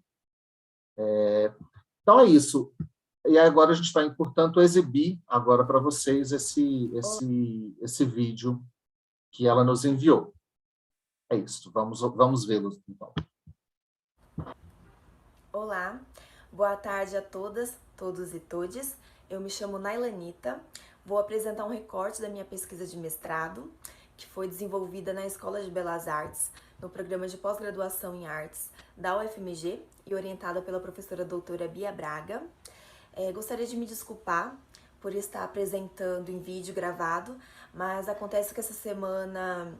Speaker 1: Então é isso. E agora a gente vai, portanto, exibir agora para vocês esse vídeo que ela nos enviou. É isso, vamos vê-lo, então.
Speaker 6: Olá, boa tarde a todas, todos e todes. Eu me chamo Nailanita, vou apresentar um recorte da minha pesquisa de mestrado, que foi desenvolvida na Escola de Belas Artes, no programa de pós-graduação em artes da UFMG e orientada pela professora doutora Bia Braga. Gostaria de me desculpar por estar apresentando em vídeo gravado, mas acontece que essa semana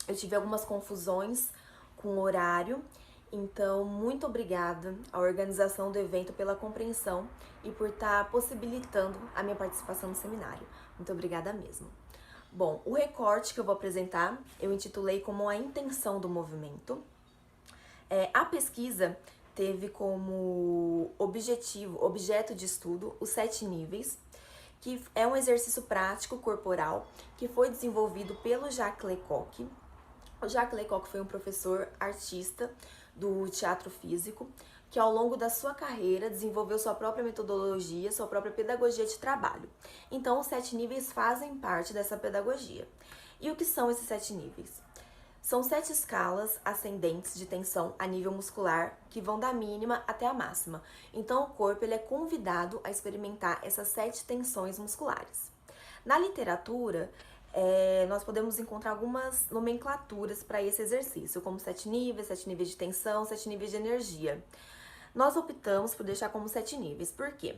Speaker 6: eu tive algumas confusões com o horário, então muito obrigada à organização do evento pela compreensão e por estar possibilitando a minha participação no seminário. Muito obrigada mesmo. Bom, o recorte que eu vou apresentar eu intitulei como a intenção do movimento. A pesquisa teve como objeto de estudo os 7 níveis, que é um exercício prático corporal que foi desenvolvido pelo Jacques Lecoq. O Jacques Lecoq foi um professor artista do teatro físico, que ao longo da sua carreira desenvolveu sua própria metodologia, sua própria pedagogia de trabalho. Então, os 7 níveis fazem parte dessa pedagogia. E o que são esses 7 níveis? São 7 escalas ascendentes de tensão a nível muscular que vão da mínima até a máxima. Então, o corpo ele é convidado a experimentar essas 7 tensões musculares. Na literatura, nós podemos encontrar algumas nomenclaturas para esse exercício, como 7 níveis de tensão, 7 níveis de energia. Nós optamos por deixar como 7 níveis, por quê?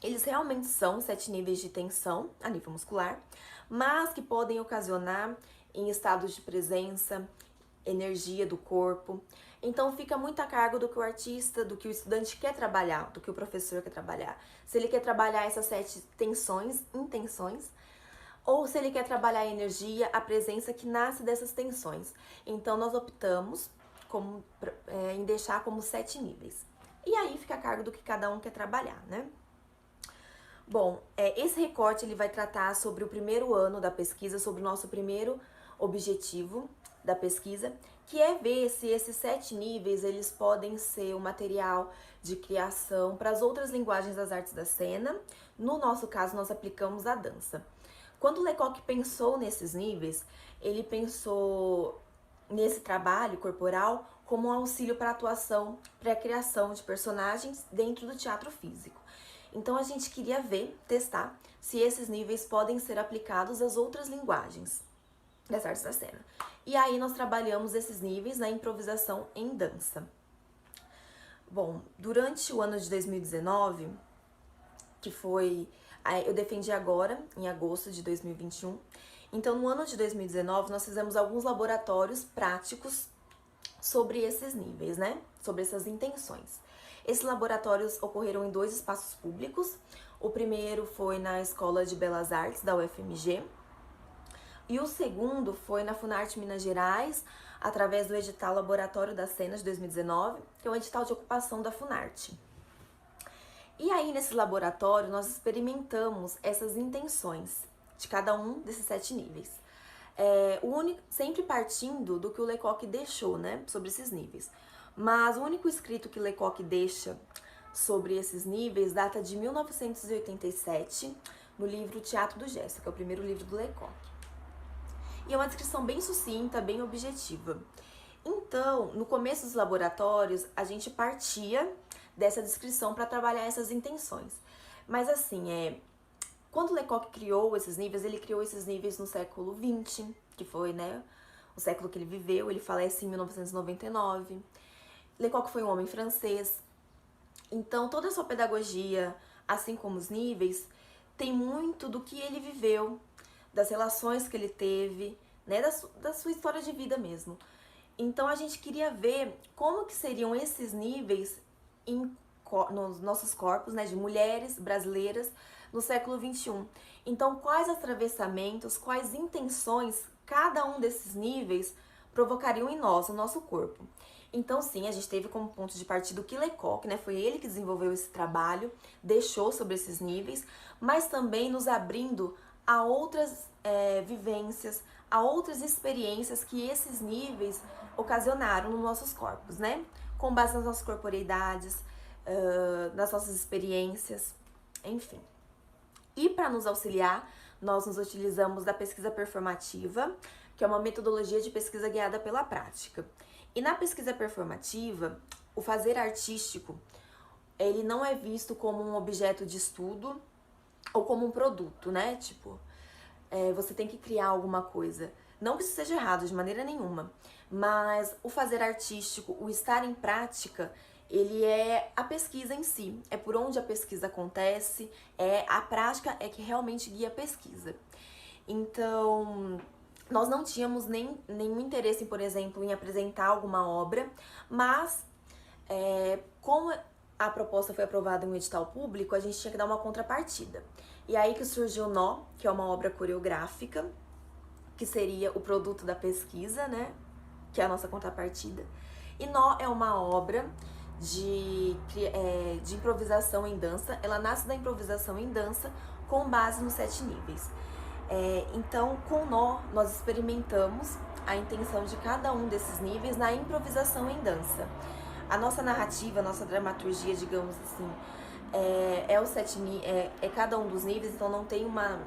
Speaker 6: Eles realmente são 7 níveis de tensão a nível muscular, mas que podem ocasionar em estados de presença, energia do corpo. Então fica muito a cargo do que o artista, do que o estudante quer trabalhar, do que o professor quer trabalhar. Se ele quer trabalhar essas 7 tensões, intenções, ou se ele quer trabalhar a energia, a presença que nasce dessas tensões. Então nós optamos em deixar como 7 níveis. E aí fica a cargo do que cada um quer trabalhar, né? Bom, esse recorte ele vai tratar sobre o primeiro ano da pesquisa, sobre o nosso primeiro objetivo da pesquisa, que é ver se esses 7 níveis eles podem ser um material de criação para as outras linguagens das artes da cena. No nosso caso, nós aplicamos a dança. Quando Lecoq pensou nesses níveis, ele pensou nesse trabalho corporal como um auxílio para a atuação, para a criação de personagens dentro do teatro físico. Então a gente queria testar se esses níveis podem ser aplicados às outras linguagens das artes da cena. E aí nós trabalhamos esses níveis na improvisação em dança. Bom, durante o ano de 2019, que foi... eu defendi agora, em agosto de 2021. Então, no ano de 2019, nós fizemos alguns laboratórios práticos sobre esses níveis, né? Sobre essas intenções. Esses laboratórios ocorreram em 2 espaços públicos. O primeiro foi na Escola de Belas Artes da UFMG. E o segundo foi na Funarte Minas Gerais, através do edital Laboratório das Cenas de 2019, que é um edital de ocupação da Funarte. E aí, nesse laboratório, nós experimentamos essas intenções de cada um desses 7 níveis. Sempre partindo do que o Lecoq deixou, né, sobre esses níveis. Mas o único escrito que Lecoq deixa sobre esses níveis data de 1987, no livro Teatro do Gesto, que é o primeiro livro do Lecoq. E é uma descrição bem sucinta, bem objetiva. Então, no começo dos laboratórios, a gente partia dessa descrição para trabalhar essas intenções. Mas assim, quando Lecoq criou esses níveis, ele criou esses níveis no século XX, que foi, né, o século que ele viveu. Ele falece em 1999. Lecoq foi um homem francês. Então, toda a sua pedagogia, assim como os níveis, tem muito do que ele viveu, das relações que ele teve, né, da sua história de vida mesmo. Então, a gente queria ver como que seriam esses níveis nos nossos corpos, né, de mulheres brasileiras no século XXI. Então, quais atravessamentos, quais intenções cada um desses níveis provocariam em nós, no nosso corpo. Então, sim, a gente teve como ponto de partida o que Lecoq, né, foi ele que desenvolveu esse trabalho, deixou sobre esses níveis, mas também nos abrindo a outras vivências, a outras experiências que esses níveis ocasionaram nos nossos corpos, né? Com base nas nossas corporeidades, nas nossas experiências. enfim. E para nos auxiliar, nós nos utilizamos da pesquisa performativa, que é uma metodologia de pesquisa guiada pela prática. E na pesquisa performativa, o fazer artístico, ele não é visto como um objeto de estudo ou como um produto, né? Tipo, você tem que criar alguma coisa. Não que isso seja errado de maneira nenhuma, mas o fazer artístico, o estar em prática, ele é a pesquisa em si, é por onde a pesquisa acontece, a prática é que realmente guia a pesquisa. Então, nós não tínhamos nenhum interesse, por exemplo, em apresentar alguma obra, mas como a proposta foi aprovada em um edital público, a gente tinha que dar uma contrapartida. E aí que surgiu o Nó, que é uma obra coreográfica, que seria o produto da pesquisa, né? Que é a nossa contrapartida. E Nó é uma obra de improvisação em dança. Ela nasce da improvisação em dança com base nos 7 níveis. Então, com Nó, nós experimentamos a intenção de cada um desses níveis na improvisação em dança. A nossa narrativa, a nossa dramaturgia, digamos assim, é cada um dos níveis, então não tem uma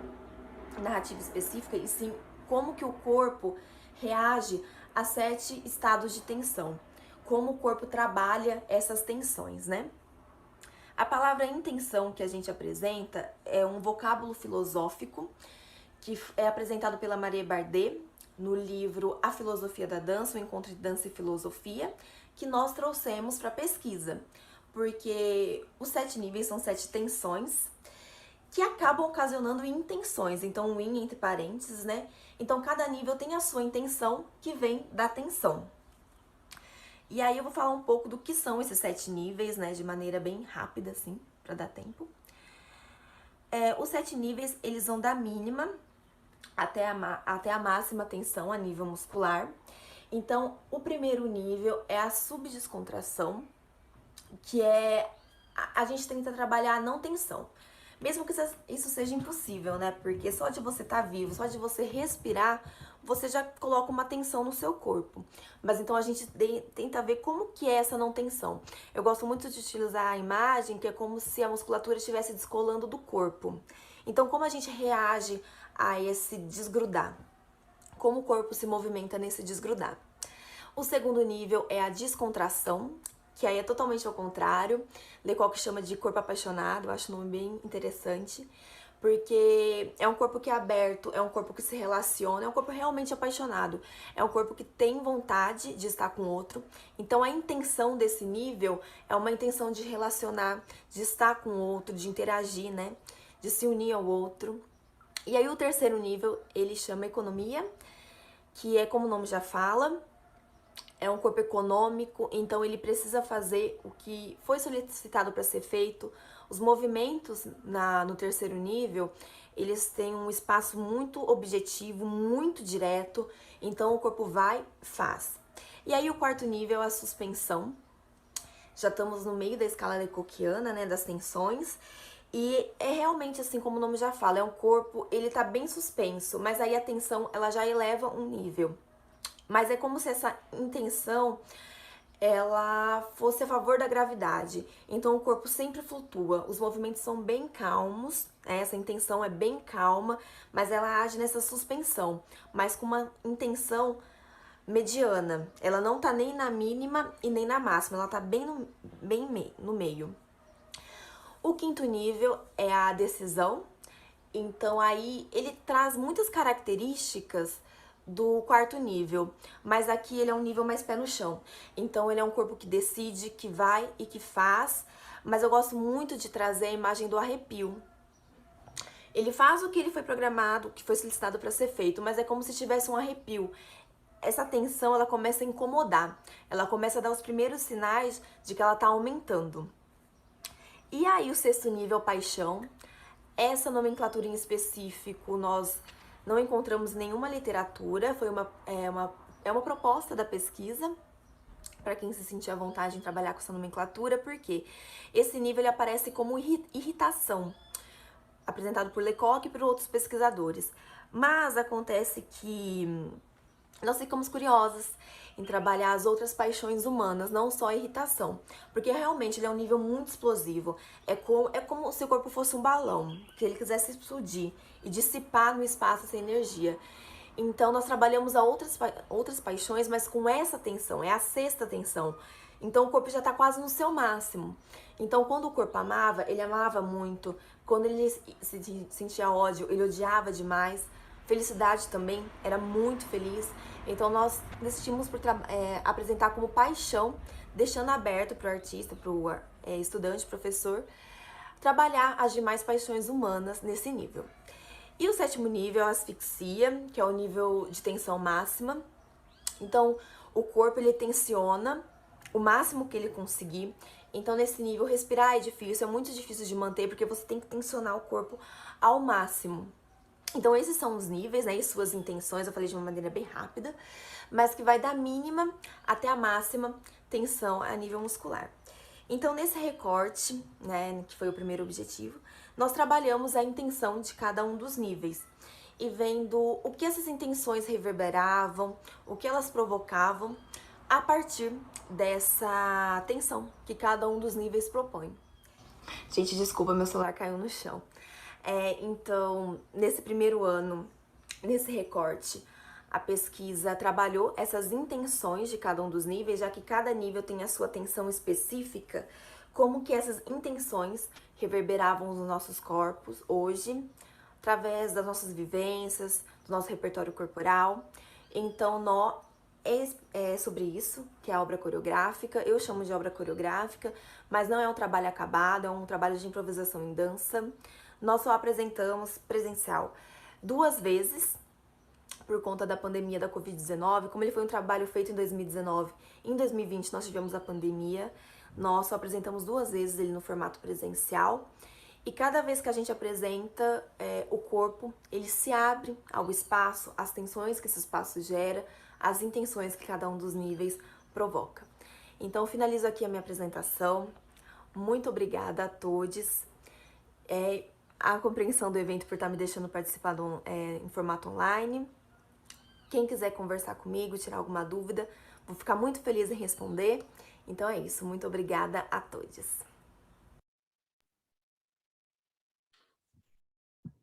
Speaker 6: narrativa específica, e sim como que o corpo reage a 7 estados de tensão, como o corpo trabalha essas tensões, né? A palavra intenção que a gente apresenta é um vocábulo filosófico que é apresentado pela Maria Bardet no livro A Filosofia da Dança, o Encontro de Dança e Filosofia, que nós trouxemos para pesquisa, porque os 7 níveis são 7 tensões que acabam ocasionando intenções, então um in entre parênteses, né? Então cada nível tem a sua intenção que vem da tensão. E aí eu vou falar um pouco do que são esses 7 níveis, né, de maneira bem rápida, assim, para dar tempo. Os 7 níveis, eles vão da mínima até a máxima tensão a nível muscular. Então, o primeiro nível é a subdescontração, que a gente tenta trabalhar a não tensão. Mesmo que isso seja impossível, né? Porque só de você estar vivo, só de você respirar, você já coloca uma tensão no seu corpo. Mas então a gente tenta ver como que é essa não tensão. Eu gosto muito de utilizar a imagem que é como se a musculatura estivesse descolando do corpo. Então, como a gente reage a esse desgrudar? Como o corpo se movimenta nesse desgrudar? O segundo nível é a descontração, que aí é totalmente ao contrário. Lecoq chama de corpo apaixonado, eu acho o nome bem interessante, porque é um corpo que é aberto, é um corpo que se relaciona, é um corpo realmente apaixonado, é um corpo que tem vontade de estar com o outro. Então a intenção desse nível é uma intenção de relacionar, de estar com o outro, de interagir, né? De se unir ao outro. E aí o terceiro nível, ele chama economia, que é como o nome já fala, é um corpo econômico, então ele precisa fazer o que foi solicitado para ser feito. Os movimentos no terceiro nível, eles têm um espaço muito objetivo, muito direto, então o corpo vai, faz. E aí o quarto nível é a suspensão. Já estamos no meio da escala lecoquiana, né, das tensões. E é realmente assim como o nome já fala, é um corpo, ele tá bem suspenso, mas aí a tensão, ela já eleva um nível. Mas é como se essa intenção, ela fosse a favor da gravidade. Então o corpo sempre flutua, os movimentos são bem calmos, essa intenção é bem calma, mas ela age nessa suspensão, mas com uma intenção mediana. Ela não tá nem na mínima e nem na máxima, ela tá bem no meio. O quinto nível é a decisão, então aí ele traz muitas características do quarto nível, mas aqui ele é um nível mais pé no chão. Então ele é um corpo que decide, que vai e que faz, mas eu gosto muito de trazer a imagem do arrepio. Ele faz o que ele foi programado, o que foi solicitado para ser feito, mas é como se tivesse um arrepio. Essa tensão, ela começa a incomodar, ela começa a dar os primeiros sinais de que ela está aumentando. E aí o sexto nível, paixão, essa nomenclatura em específico nós não encontramos nenhuma literatura, foi uma proposta da pesquisa, para quem se sentir à vontade em trabalhar com essa nomenclatura, porque esse nível ele aparece como irritação, apresentado por Lecoq e por outros pesquisadores. Mas acontece que nós ficamos curiosos em trabalhar as outras paixões humanas, não só a irritação. Porque realmente ele é um nível muito explosivo. É como se o corpo fosse um balão, que ele quisesse explodir e dissipar no espaço essa energia. Então, nós trabalhamos outras paixões, mas com essa tensão, é a sexta tensão. Então, o corpo já está quase no seu máximo. Então, quando o corpo amava, ele amava muito. Quando ele sentia ódio, ele odiava demais. Felicidade também, era muito feliz. Então, nós decidimos por apresentar como paixão, deixando aberto para o artista, para o estudante, professor, trabalhar as demais paixões humanas nesse nível. E o sétimo nível é a asfixia, que é o nível de tensão máxima. Então, o corpo ele tensiona o máximo que ele conseguir. Então, nesse nível, respirar é difícil, é muito difícil de manter, porque você tem que tensionar o corpo ao máximo. Então, esses são os níveis, né, e suas intenções, eu falei de uma maneira bem rápida, mas que vai da mínima até a máxima tensão a nível muscular. Então, nesse recorte, né, que foi o primeiro objetivo, nós trabalhamos a intenção de cada um dos níveis e vendo o que essas intenções reverberavam, o que elas provocavam a partir dessa tensão que cada um dos níveis propõe. Gente, desculpa, meu celular caiu no chão. Então, nesse primeiro ano, nesse recorte, a pesquisa trabalhou essas intenções de cada um dos níveis, já que cada nível tem a sua tensão específica, como que essas intenções reverberavam nos nossos corpos hoje, através das nossas vivências, do nosso repertório corporal. Então, é sobre isso que é a obra coreográfica. Eu chamo de obra coreográfica, mas não é um trabalho acabado, é um trabalho de improvisação em dança. Nós só apresentamos presencial 2 vezes, por conta da pandemia da Covid-19. Como ele foi um trabalho feito em 2019, em 2020 nós tivemos a pandemia, nós só apresentamos 2 vezes ele no formato presencial. E cada vez que a gente apresenta, o corpo, ele se abre ao espaço, as tensões que esse espaço gera, as intenções que cada um dos níveis provoca. Então, eu finalizo aqui a minha apresentação. Muito obrigada a todos. A compreensão do evento por estar me deixando participar em formato online. Quem quiser conversar comigo, tirar alguma dúvida, vou ficar muito feliz em responder. Então é isso. Muito obrigada a todos.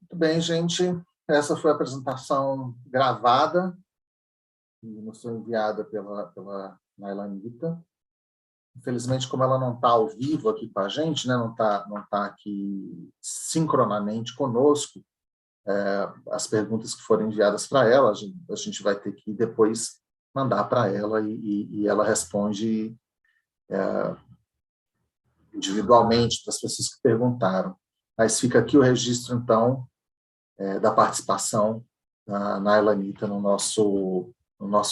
Speaker 1: Muito bem, gente. Essa foi a apresentação gravada que nos foi enviada pela Nailanita. Infelizmente, como ela não está ao vivo aqui com a gente, né, não está aqui sincronamente conosco, as perguntas que foram enviadas para ela, a gente vai ter que depois mandar para ela e ela responde individualmente para as pessoas que perguntaram. Mas fica aqui o registro, então, da participação da Nailanita no nosso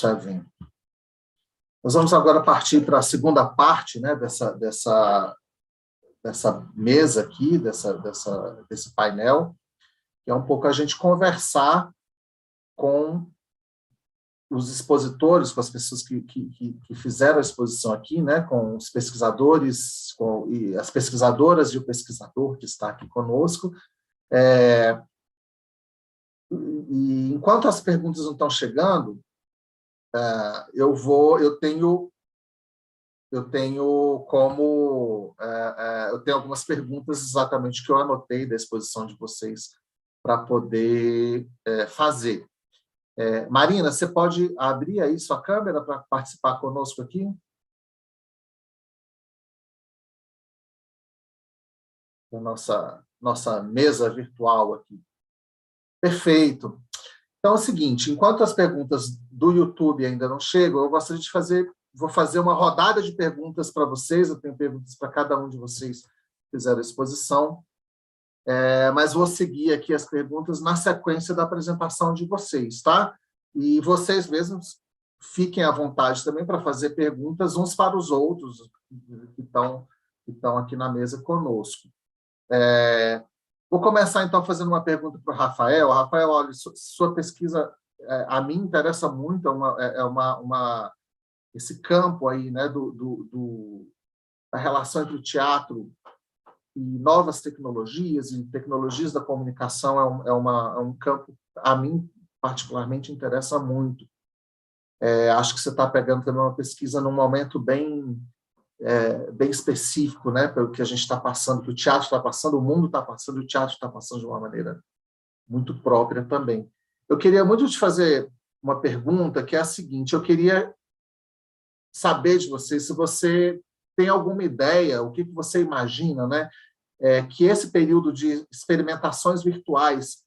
Speaker 1: evento. Nós vamos agora partir para a segunda parte, né, dessa mesa aqui, desse painel, que é um pouco a gente conversar com os expositores, com as pessoas que fizeram a exposição aqui, né, com os pesquisadores, e as pesquisadoras e o pesquisador que está aqui conosco. E enquanto as perguntas não estão chegando, eu tenho algumas perguntas exatamente que eu anotei da exposição de vocês para poder fazer. Marina, você pode abrir aí sua câmera para participar conosco aqui? Da nossa mesa virtual aqui. Perfeito. Então é o seguinte, enquanto as perguntas do YouTube ainda não chegam, eu gostaria de vou fazer uma rodada de perguntas para vocês, eu tenho perguntas para cada um de vocês que fizeram a exposição, mas vou seguir aqui as perguntas na sequência da apresentação de vocês, tá? E vocês mesmos fiquem à vontade também para fazer perguntas uns para os outros que estão aqui na mesa conosco. Vou começar, então, fazendo uma pergunta para o Rafael. Rafael, olha, sua pesquisa, a mim interessa muito, esse campo aí, né, da relação entre o teatro e novas tecnologias, e tecnologias da comunicação é um campo, a mim, particularmente, interessa muito. Acho que você está pegando também uma pesquisa num momento bem específico, né, pelo que a gente está passando, que o teatro está passando, o mundo está passando, e o teatro está passando de uma maneira muito própria também. Eu queria muito te fazer uma pergunta, que é a seguinte: eu queria saber de você se você tem alguma ideia, o que você imagina, né, que esse período de experimentações virtuais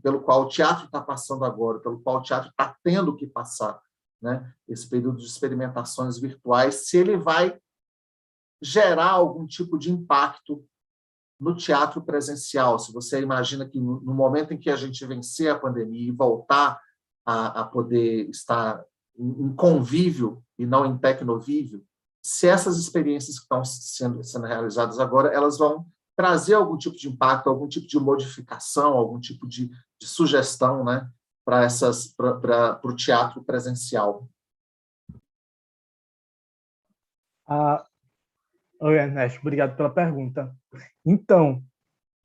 Speaker 1: pelo qual o teatro está passando agora, pelo qual o teatro está tendo que passar, né, esse período de experimentações virtuais, se ele vai gerar algum tipo de impacto no teatro presencial, se você imagina que no momento em que a gente vencer a pandemia e voltar a poder estar em convívio e não em tecnovívio, se essas experiências que estão sendo realizadas agora, elas vão trazer algum tipo de impacto, algum tipo de modificação, algum tipo de sugestão, né, para o teatro presencial.
Speaker 2: Oi, Ernesto, obrigado pela pergunta. Então,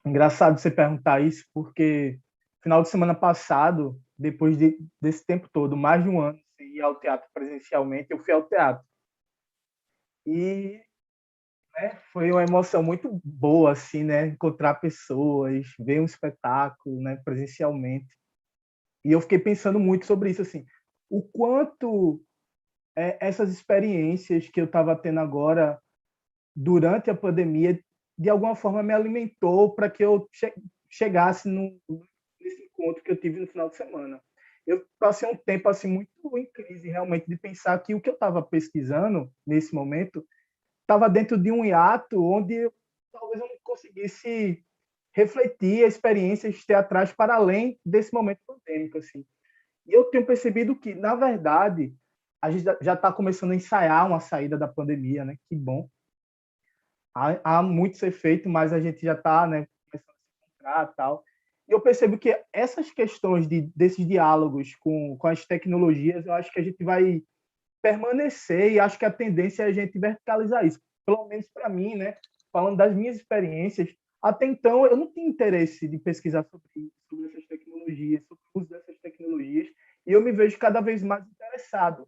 Speaker 2: engraçado você perguntar isso, porque final de semana passado, depois desse tempo todo, mais de um ano sem ir ao teatro presencialmente, eu fui ao teatro. E, né, foi uma emoção muito boa, assim, né, encontrar pessoas, ver um espetáculo, né, presencialmente. E eu fiquei pensando muito sobre isso, assim, o quanto essas experiências que eu estava tendo agora durante a pandemia, de alguma forma me alimentou para que eu chegasse nesse encontro que eu tive no final de semana. Eu passei um tempo assim muito em crise, realmente, de pensar que o que eu estava pesquisando nesse momento estava dentro de um hiato onde talvez eu não conseguisse refletir experiências teatrais para além desse momento pandêmico, assim. E eu tenho percebido que, na verdade, a gente já está começando a ensaiar uma saída da pandemia, né? Que bom. Há muito a ser feito, mas a gente já está, né, começando a se encontrar e tal. E eu percebo que essas questões desses diálogos com as tecnologias, eu acho que a gente vai permanecer, e acho que a tendência é a gente verticalizar isso. Pelo menos para mim, né, falando das minhas experiências, até então eu não tinha interesse de pesquisar sobre essas tecnologias, sobre o uso dessas tecnologias, e eu me vejo cada vez mais interessado,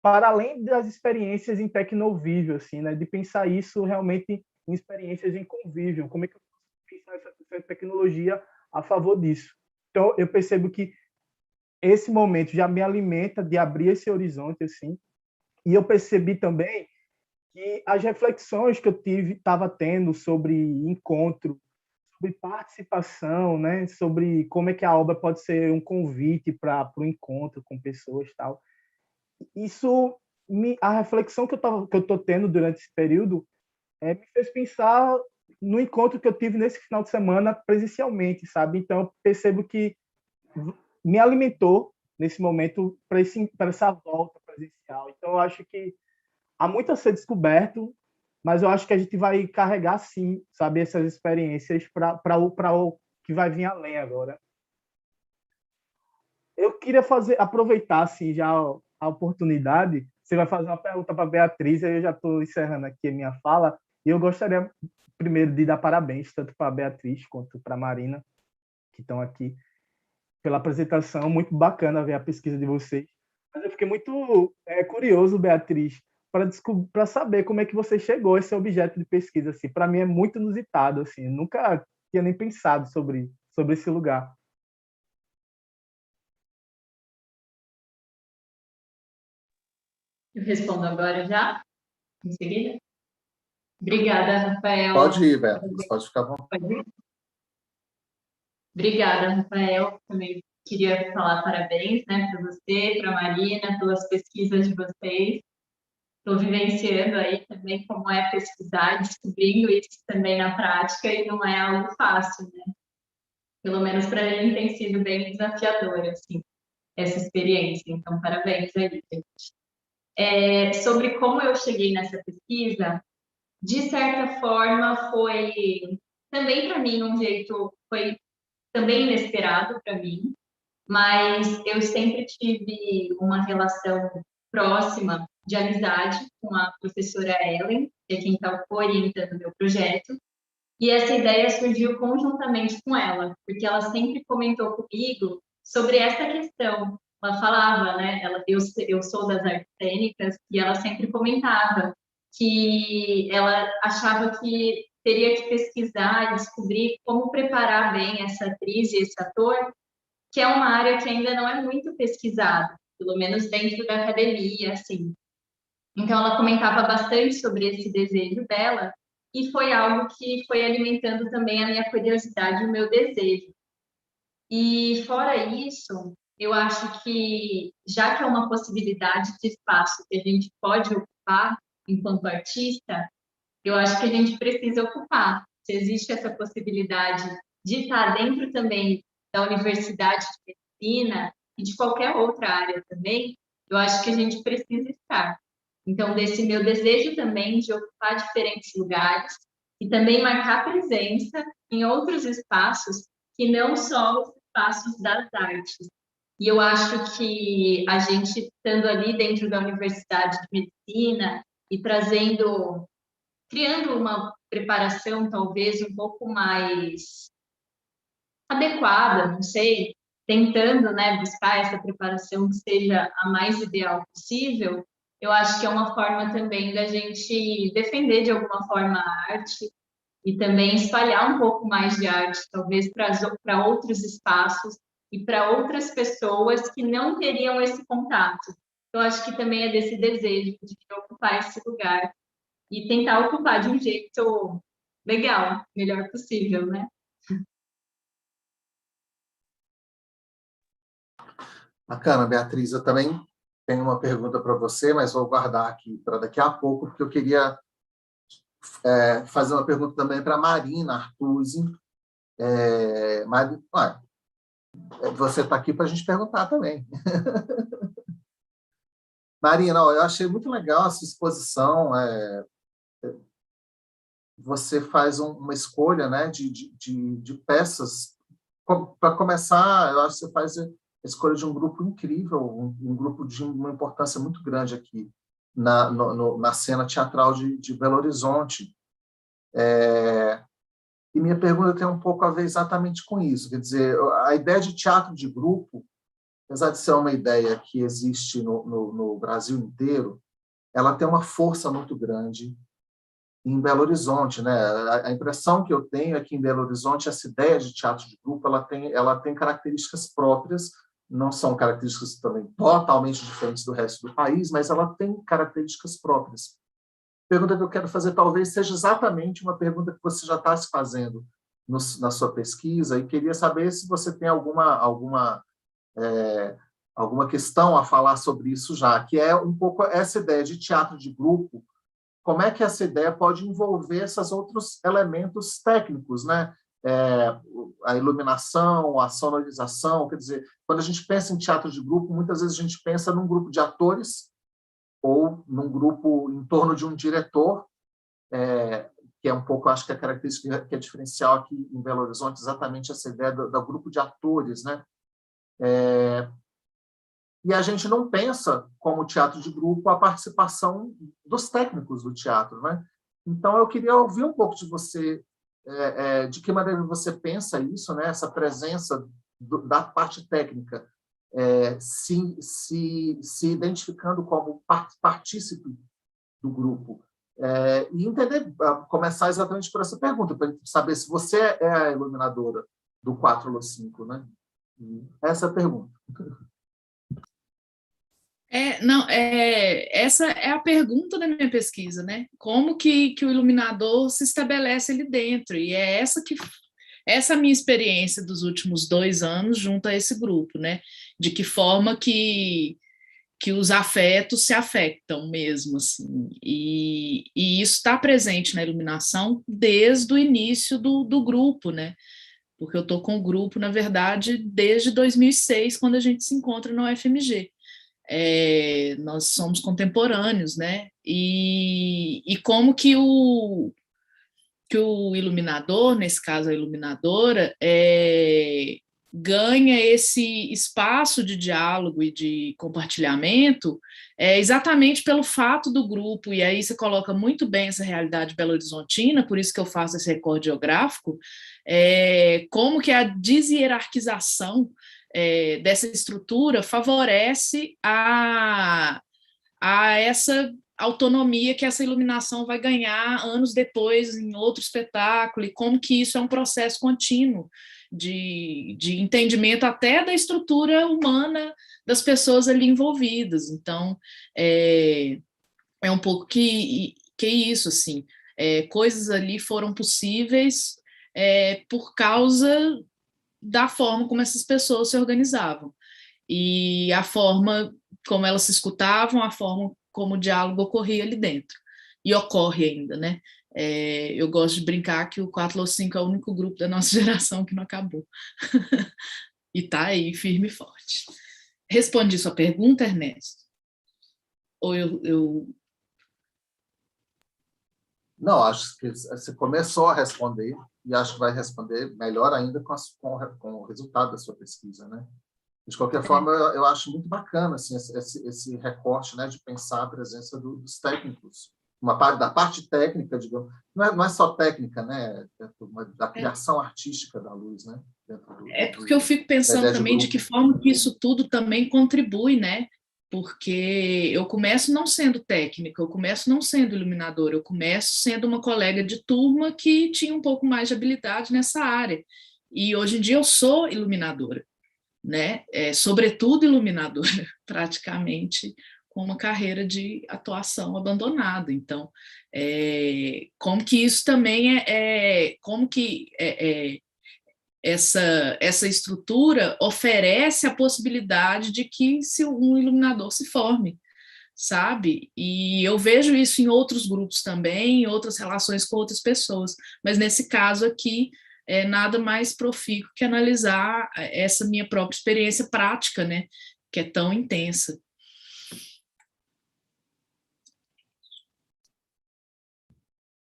Speaker 2: para além das experiências em tecnovívio, assim, né, de pensar isso realmente em experiências em convívio, como é que eu posso pensar essa tecnologia a favor disso. Então, eu percebo que esse momento já me alimenta de abrir esse horizonte, assim, e eu percebi também que as reflexões que eu estava tendo sobre encontro, sobre participação, né, sobre como é que a obra pode ser um convite para o encontro com pessoas e tal, isso, a reflexão que eu estou tendo durante esse período me fez pensar no encontro que eu tive nesse final de semana presencialmente, sabe? Então, eu percebo que me alimentou nesse momento para essa volta presencial. Então, eu acho que há muito a ser descoberto, mas eu acho que a gente vai carregar, sim, sabe, essas experiências para o que vai vir além agora. Eu queria aproveitar assim, já a oportunidade. Você vai fazer uma pergunta para a Beatriz, aí eu já estou encerrando aqui a minha fala, e eu gostaria primeiro de dar parabéns tanto para a Beatriz quanto para a Marina, que estão aqui, pela apresentação. Muito bacana ver a pesquisa de vocês. Mas eu fiquei muito curioso, Beatriz, para saber como é que você chegou a esse objeto de pesquisa. Assim. Para mim é muito inusitado, assim, eu nunca tinha nem pensado sobre esse lugar.
Speaker 5: Eu respondo agora já, em seguida. Obrigada, Rafael.
Speaker 1: Pode ir, Beto, pode ficar bom.
Speaker 5: Pode ir? Obrigada, Rafael. Também queria falar parabéns, né, para você, para a Marina, pelas pesquisas de vocês. Estou vivenciando aí também como é pesquisar, descobrindo isso também na prática, e não é algo fácil, né? Pelo menos para mim tem sido bem desafiador, assim, essa experiência. Então, parabéns aí, gente. Sobre como eu cheguei nessa pesquisa, de certa forma foi também para mim um jeito, foi também inesperado para mim, mas eu sempre tive uma relação próxima de amizade com a professora Ellen, que é quem está orientando o meu projeto, e essa ideia surgiu conjuntamente com ela, porque ela sempre comentou comigo sobre essa questão ela falava, né? Eu sou das artes cênicas, e ela sempre comentava que ela achava que teria que pesquisar e descobrir como preparar bem essa atriz e esse ator, que é uma área que ainda não é muito pesquisada, pelo menos dentro da academia, assim. Então, ela comentava bastante sobre esse desejo dela, e foi algo que foi alimentando também a minha curiosidade e o meu desejo. E, fora isso, eu acho que, já que é uma possibilidade de espaço que a gente pode ocupar enquanto artista, eu acho que a gente precisa ocupar. Se existe essa possibilidade de estar dentro também da universidade de medicina e de qualquer outra área também, eu acho que a gente precisa estar. Então, desse meu desejo também de ocupar diferentes lugares e também marcar presença em outros espaços que não só os espaços das artes. E eu acho que a gente, estando ali dentro da Universidade de Medicina e criando uma preparação talvez um pouco mais adequada, não sei, tentando, né, buscar essa preparação que seja a mais ideal possível, eu acho que é uma forma também da gente defender de alguma forma a arte e também espalhar um pouco mais de arte, talvez para outros espaços e para outras pessoas que não teriam esse contato. Eu acho que também é desse desejo de ocupar esse lugar e tentar ocupar de um jeito legal, melhor possível, né?
Speaker 1: Bacana, Beatriz. Eu também tenho uma pergunta para você, mas vou guardar aqui para daqui a pouco, porque eu queria fazer uma pergunta também para a Marina Artuzzi. Você está aqui para a gente perguntar também. Marina, eu achei muito legal essa exposição. Você faz uma escolha, né, de peças. Para começar, eu acho que você faz a escolha de um grupo incrível, um grupo de uma importância muito grande aqui na cena teatral de Belo Horizonte. E minha pergunta tem um pouco a ver exatamente com isso. Quer dizer, a ideia de teatro de grupo, apesar de ser uma ideia que existe no Brasil inteiro, ela tem uma força muito grande em Belo Horizonte, né? A impressão que eu tenho é que em Belo Horizonte essa ideia de teatro de grupo ela tem características próprias, não são características também totalmente diferentes do resto do país, mas ela tem características próprias. A pergunta que eu quero fazer talvez seja exatamente uma pergunta que você já está se fazendo na sua pesquisa, e queria saber se você tem alguma questão a falar sobre isso já, que é um pouco essa ideia de teatro de grupo. Como é que essa ideia pode envolver esses outros elementos técnicos, né? A iluminação, a sonorização, quer dizer, quando a gente pensa em teatro de grupo, muitas vezes a gente pensa num grupo de atores ou num grupo em torno de um diretor, que é um pouco, acho que a característica que é diferencial aqui em Belo Horizonte, exatamente essa ideia do grupo de atores, né? E a gente não pensa, como teatro de grupo, a participação dos técnicos do teatro, né? Então, eu queria ouvir um pouco de você, de que maneira você pensa isso, né? Essa presença da parte técnica, se identificando como partícipe do grupo. E entender, começar exatamente por essa pergunta, para saber se você é a iluminadora do 4Lo5, né? Essa é a pergunta.
Speaker 4: Essa é a pergunta da minha pesquisa, né? Como que o iluminador se estabelece ali dentro? E é essa minha experiência dos últimos 2 anos junto a esse grupo, né? De que forma que os afetos se afetam mesmo, assim. E isso está presente na iluminação desde o início do grupo, né? Porque eu estou com o grupo, na verdade, desde 2006, quando a gente se encontra no UFMG. Nós somos contemporâneos, né? E como que o iluminador, nesse caso a iluminadora, ganha esse espaço de diálogo e de compartilhamento exatamente pelo fato do grupo, e aí você coloca muito bem essa realidade belo-horizontina, por isso que eu faço esse recorte geográfico, como que a deshierarquização dessa estrutura favorece a essa autonomia que essa iluminação vai ganhar anos depois em outro espetáculo, e como que isso é um processo contínuo de entendimento até da estrutura humana das pessoas ali envolvidas. Então, é um pouco que isso, assim, coisas ali foram possíveis por causa da forma como essas pessoas se organizavam, e a forma como elas se escutavam, a forma como o diálogo ocorria ali dentro, e ocorre ainda, né? Eu gosto de brincar que o 4Los5 é o único grupo da nossa geração que não acabou. E está aí, firme e forte. Respondi sua pergunta, Ernesto? Ou eu...
Speaker 1: Não, acho que você começou a responder, e acho que vai responder melhor ainda com o resultado da sua pesquisa, né? De qualquer forma, eu acho muito bacana assim, esse recorte, né, de pensar a presença dos técnicos. Da parte técnica, digamos, não é só técnica, né, da criação artística da luz, né?
Speaker 4: Porque eu fico pensando também de que forma que isso tudo também contribui, né? Porque eu começo não sendo técnica, eu começo não sendo iluminadora, eu começo sendo uma colega de turma que tinha um pouco mais de habilidade nessa área. E hoje em dia eu sou iluminadora, né? Sobretudo iluminadora, praticamente, com uma carreira de atuação abandonada. Então, como que isso também como que essa estrutura oferece a possibilidade de que um iluminador se forme, sabe? E eu vejo isso em outros grupos também, em outras relações com outras pessoas, mas nesse caso aqui, nada mais profícuo que analisar essa minha própria experiência prática, né? Que é tão intensa.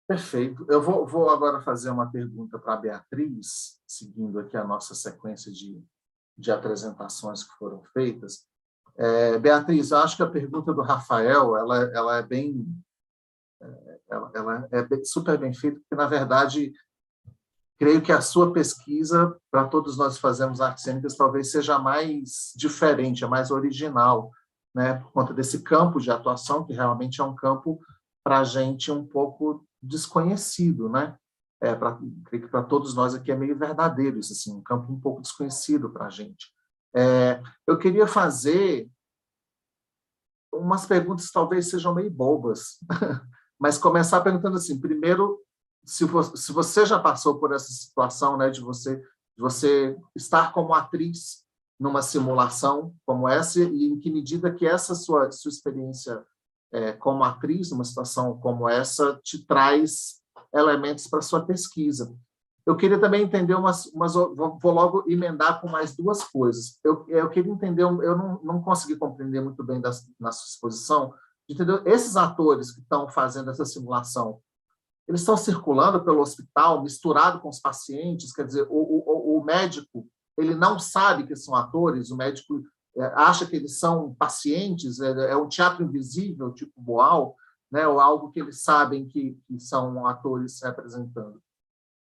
Speaker 1: Perfeito. Eu vou agora fazer uma pergunta para a Beatriz, seguindo aqui a nossa sequência de apresentações que foram feitas. Beatriz, eu acho que a pergunta do Rafael ela é bem super bem feita, porque, na verdade, creio que a sua pesquisa, para todos nós que fazemos artes cênicas, talvez seja a mais diferente, a mais original, né, por conta desse campo de atuação, que realmente é um campo, para a gente, um pouco desconhecido, né? Creio que para todos nós aqui é meio verdadeiro isso, assim, um campo um pouco desconhecido para a gente. Eu queria fazer umas perguntas que talvez sejam meio bobas, mas começar perguntando assim, primeiro, se você já passou por essa situação, né, de você estar como atriz numa simulação como essa, e em que medida que essa sua experiência como atriz numa situação como essa te traz elementos para a sua pesquisa. Eu queria também entender vou logo emendar com mais duas coisas. Eu queria entender, eu não consegui compreender muito bem na sua exposição, de entender esses atores que estão fazendo essa simulação, eles estão circulando pelo hospital, misturado com os pacientes, quer dizer, o médico, ele não sabe que são atores, o médico acha que eles são pacientes, é um teatro invisível, tipo Boal, né, ou algo que eles sabem que são atores representando.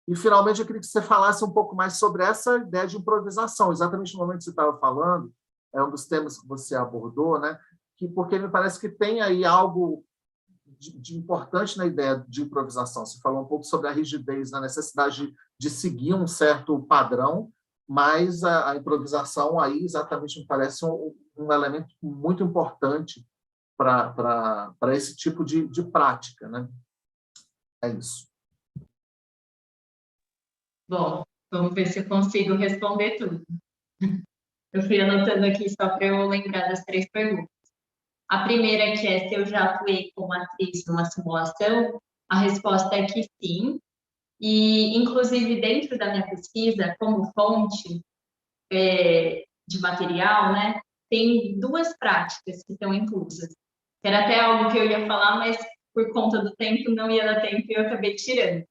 Speaker 1: E, finalmente, eu queria que você falasse um pouco mais sobre essa ideia de improvisação, exatamente no momento que você estava falando, é um dos temas que você abordou, né, porque me parece que tem aí algo de importante na ideia de improvisação. Você falou um pouco sobre a rigidez, na necessidade de seguir um certo padrão, mas a improvisação aí exatamente me parece um elemento muito importante para esse tipo de prática, né? É isso.
Speaker 5: Bom, vamos ver se eu consigo responder tudo. Eu fui anotando aqui só para eu lembrar das 3 perguntas. A primeira, que é se eu já atuei como atriz numa simulação, a resposta é que sim. E, inclusive, dentro da minha pesquisa, como fonte de material, né, tem 2 práticas que estão inclusas. Era até algo que eu ia falar, mas por conta do tempo não ia dar tempo e eu acabei tirando.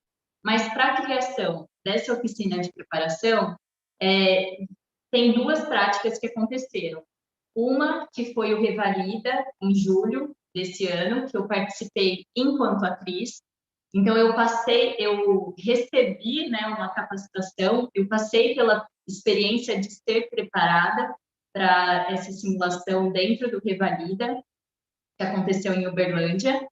Speaker 5: Mas para a criação dessa oficina de preparação, tem 2 práticas que aconteceram. Uma que foi o Revalida, em julho desse ano, que eu participei enquanto atriz, Então, eu recebi, né, uma capacitação, eu passei pela experiência de ser preparada para essa simulação dentro do Revalida, que aconteceu em Uberlândia,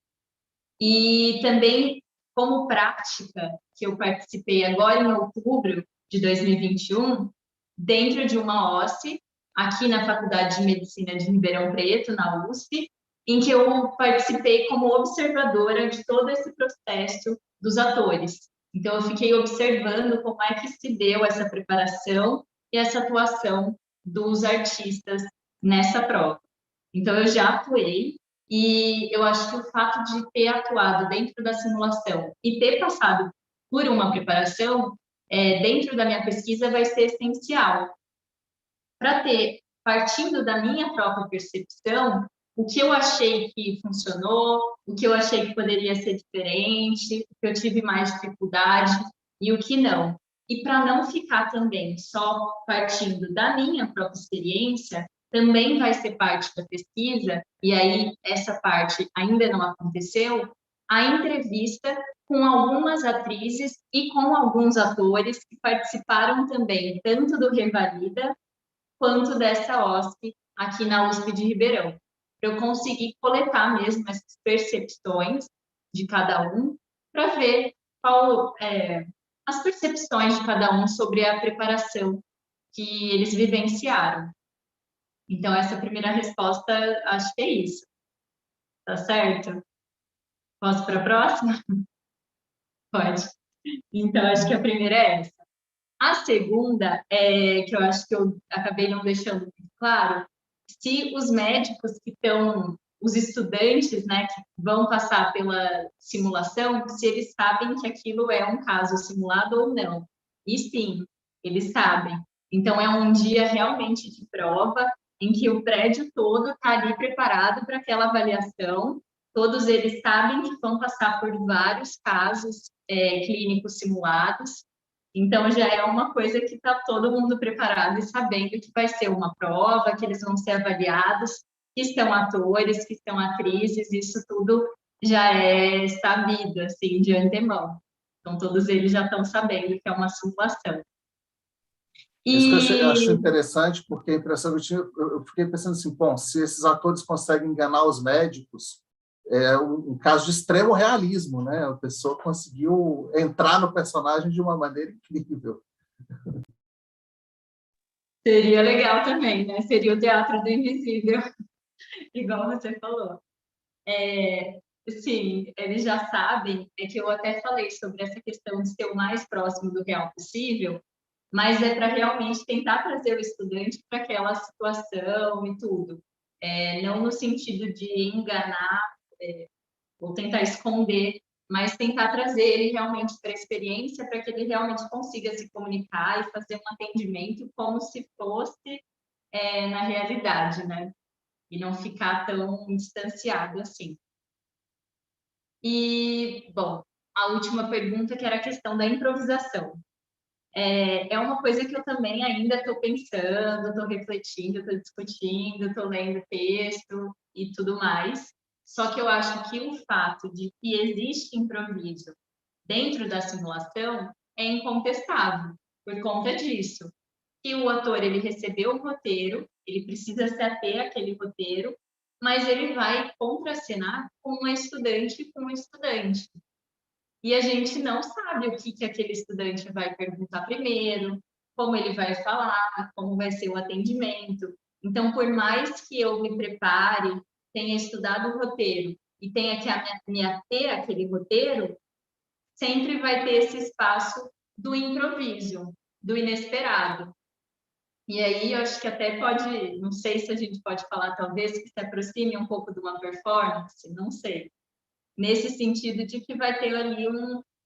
Speaker 5: e também como prática, que eu participei agora em outubro de 2021, dentro de uma OSCE, aqui na Faculdade de Medicina de Ribeirão Preto, na USP, em que eu participei como observadora de todo esse processo dos atores. Então, eu fiquei observando como é que se deu essa preparação e essa atuação dos artistas nessa prova. Então, eu já atuei, e eu acho que o fato de ter atuado dentro da simulação e ter passado por uma preparação dentro da minha pesquisa vai ser essencial para ter, partindo da minha própria percepção, o que eu achei que funcionou, o que eu achei que poderia ser diferente, o que eu tive mais dificuldade e o que não. E para não ficar também só partindo da minha própria experiência, também vai ser parte da pesquisa, e aí essa parte ainda não aconteceu, a entrevista com algumas atrizes e com alguns atores que participaram também, tanto do Revalida, quanto dessa OSCE aqui na USP de Ribeirão. Eu consegui coletar mesmo essas percepções de cada um, para ver qual as percepções de cada um sobre a preparação que eles vivenciaram. Então, essa primeira resposta, acho que é isso. Tá certo? Posso para a próxima? Pode. Então, acho que a primeira é essa. A segunda, que eu acho que eu acabei não deixando muito claro, se os médicos que estão, os estudantes, né, que vão passar pela simulação, se eles sabem que aquilo é um caso simulado ou não. E sim, eles sabem. Então, é um dia realmente de prova, em que o prédio todo está ali preparado para aquela avaliação. Todos eles sabem que vão passar por vários casos clínicos simulados. Então, já é uma coisa que está todo mundo preparado e sabendo que vai ser uma prova, que eles vão ser avaliados, que estão atores, que estão atrizes, isso tudo já é sabido, assim, de antemão. Então, todos eles já estão sabendo que é uma simulação.
Speaker 1: Isso que eu acho interessante, porque a impressão que eu fiquei pensando assim, bom, se esses atores conseguem enganar os médicos, é um caso de extremo realismo, né? A pessoa conseguiu entrar no personagem de uma maneira incrível.
Speaker 5: Seria legal também, né? Seria o teatro do invisível, igual você falou. Sim, eles já sabem, que eu até falei sobre essa questão de ser o mais próximo do real possível, mas é para realmente tentar trazer o estudante para aquela situação e tudo. Não no sentido de enganar, ou tentar esconder, mas tentar trazer ele realmente para a experiência, para que ele realmente consiga se comunicar e fazer um atendimento como se fosse na realidade, né? E não ficar tão distanciado assim. E, bom, a última pergunta, que era a questão da improvisação. É uma coisa que eu também ainda estou pensando, estou refletindo, estou discutindo, estou lendo texto e tudo mais. Só que eu acho que o fato de que existe improviso dentro da simulação é incontestável, por conta disso. Que o ator, ele recebeu o roteiro, ele precisa se ater àquele roteiro, mas ele vai contracenar com uma estudante e com um estudante. E a gente não sabe o que aquele estudante vai perguntar primeiro, como ele vai falar, como vai ser o atendimento. Então, por mais que eu me prepare, tenha estudado o roteiro e tenha que me ater àquele roteiro, sempre vai ter esse espaço do improviso, do inesperado. E aí, eu acho que até pode, não sei se a gente pode falar, talvez, que se aproxime um pouco de uma performance, não sei. Nesse sentido de que vai ter ali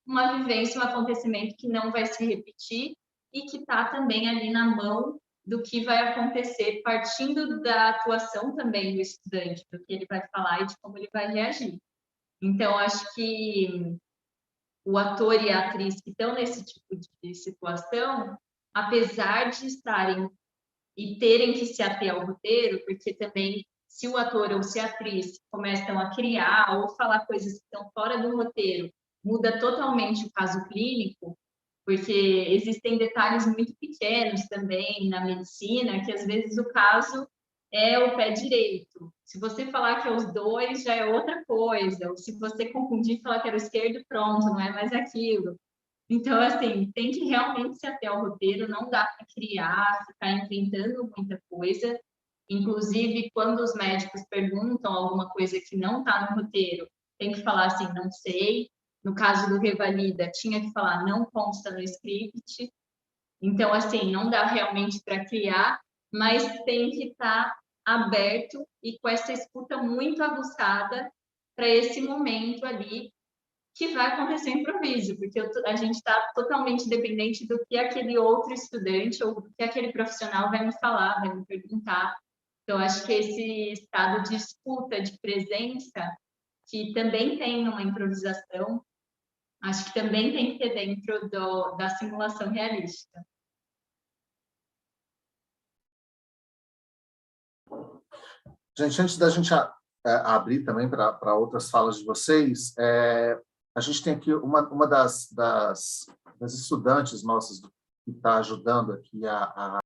Speaker 5: uma vivência, um acontecimento que não vai se repetir e que está também ali na mão do que vai acontecer, partindo da atuação também do estudante, do que ele vai falar e de como ele vai reagir. Então, acho que o ator e a atriz que estão nesse tipo de situação, apesar de estarem e terem que se ater ao roteiro, porque também, se o ator ou se a atriz começam a criar ou falar coisas que estão fora do roteiro, muda totalmente o caso clínico, porque existem detalhes muito pequenos também na medicina, que às vezes o caso é o pé direito. Se você falar que é os dois, já é outra coisa. Ou se você confundir e falar que era o esquerdo, pronto, não é mais aquilo. Então, assim, tem que realmente se ater ao roteiro, não dá para criar, ficar inventando muita coisa. Inclusive, quando os médicos perguntam alguma coisa que não está no roteiro, tem que falar assim, não sei. No caso do Revalida, tinha que falar, não consta no script. Então, assim, não dá realmente para criar, mas tem que estar aberto e com essa escuta muito aguçada para esse momento ali que vai acontecer improviso, porque a gente está totalmente dependente do que aquele outro estudante ou do que aquele profissional vai me falar, vai me perguntar. Então, acho que esse estado de escuta, de presença, que também tem uma improvisação, acho que também tem que ter dentro da simulação realística.
Speaker 1: Gente, antes da gente abrir também para outras falas de vocês, a gente tem aqui uma das estudantes nossas que está ajudando aqui a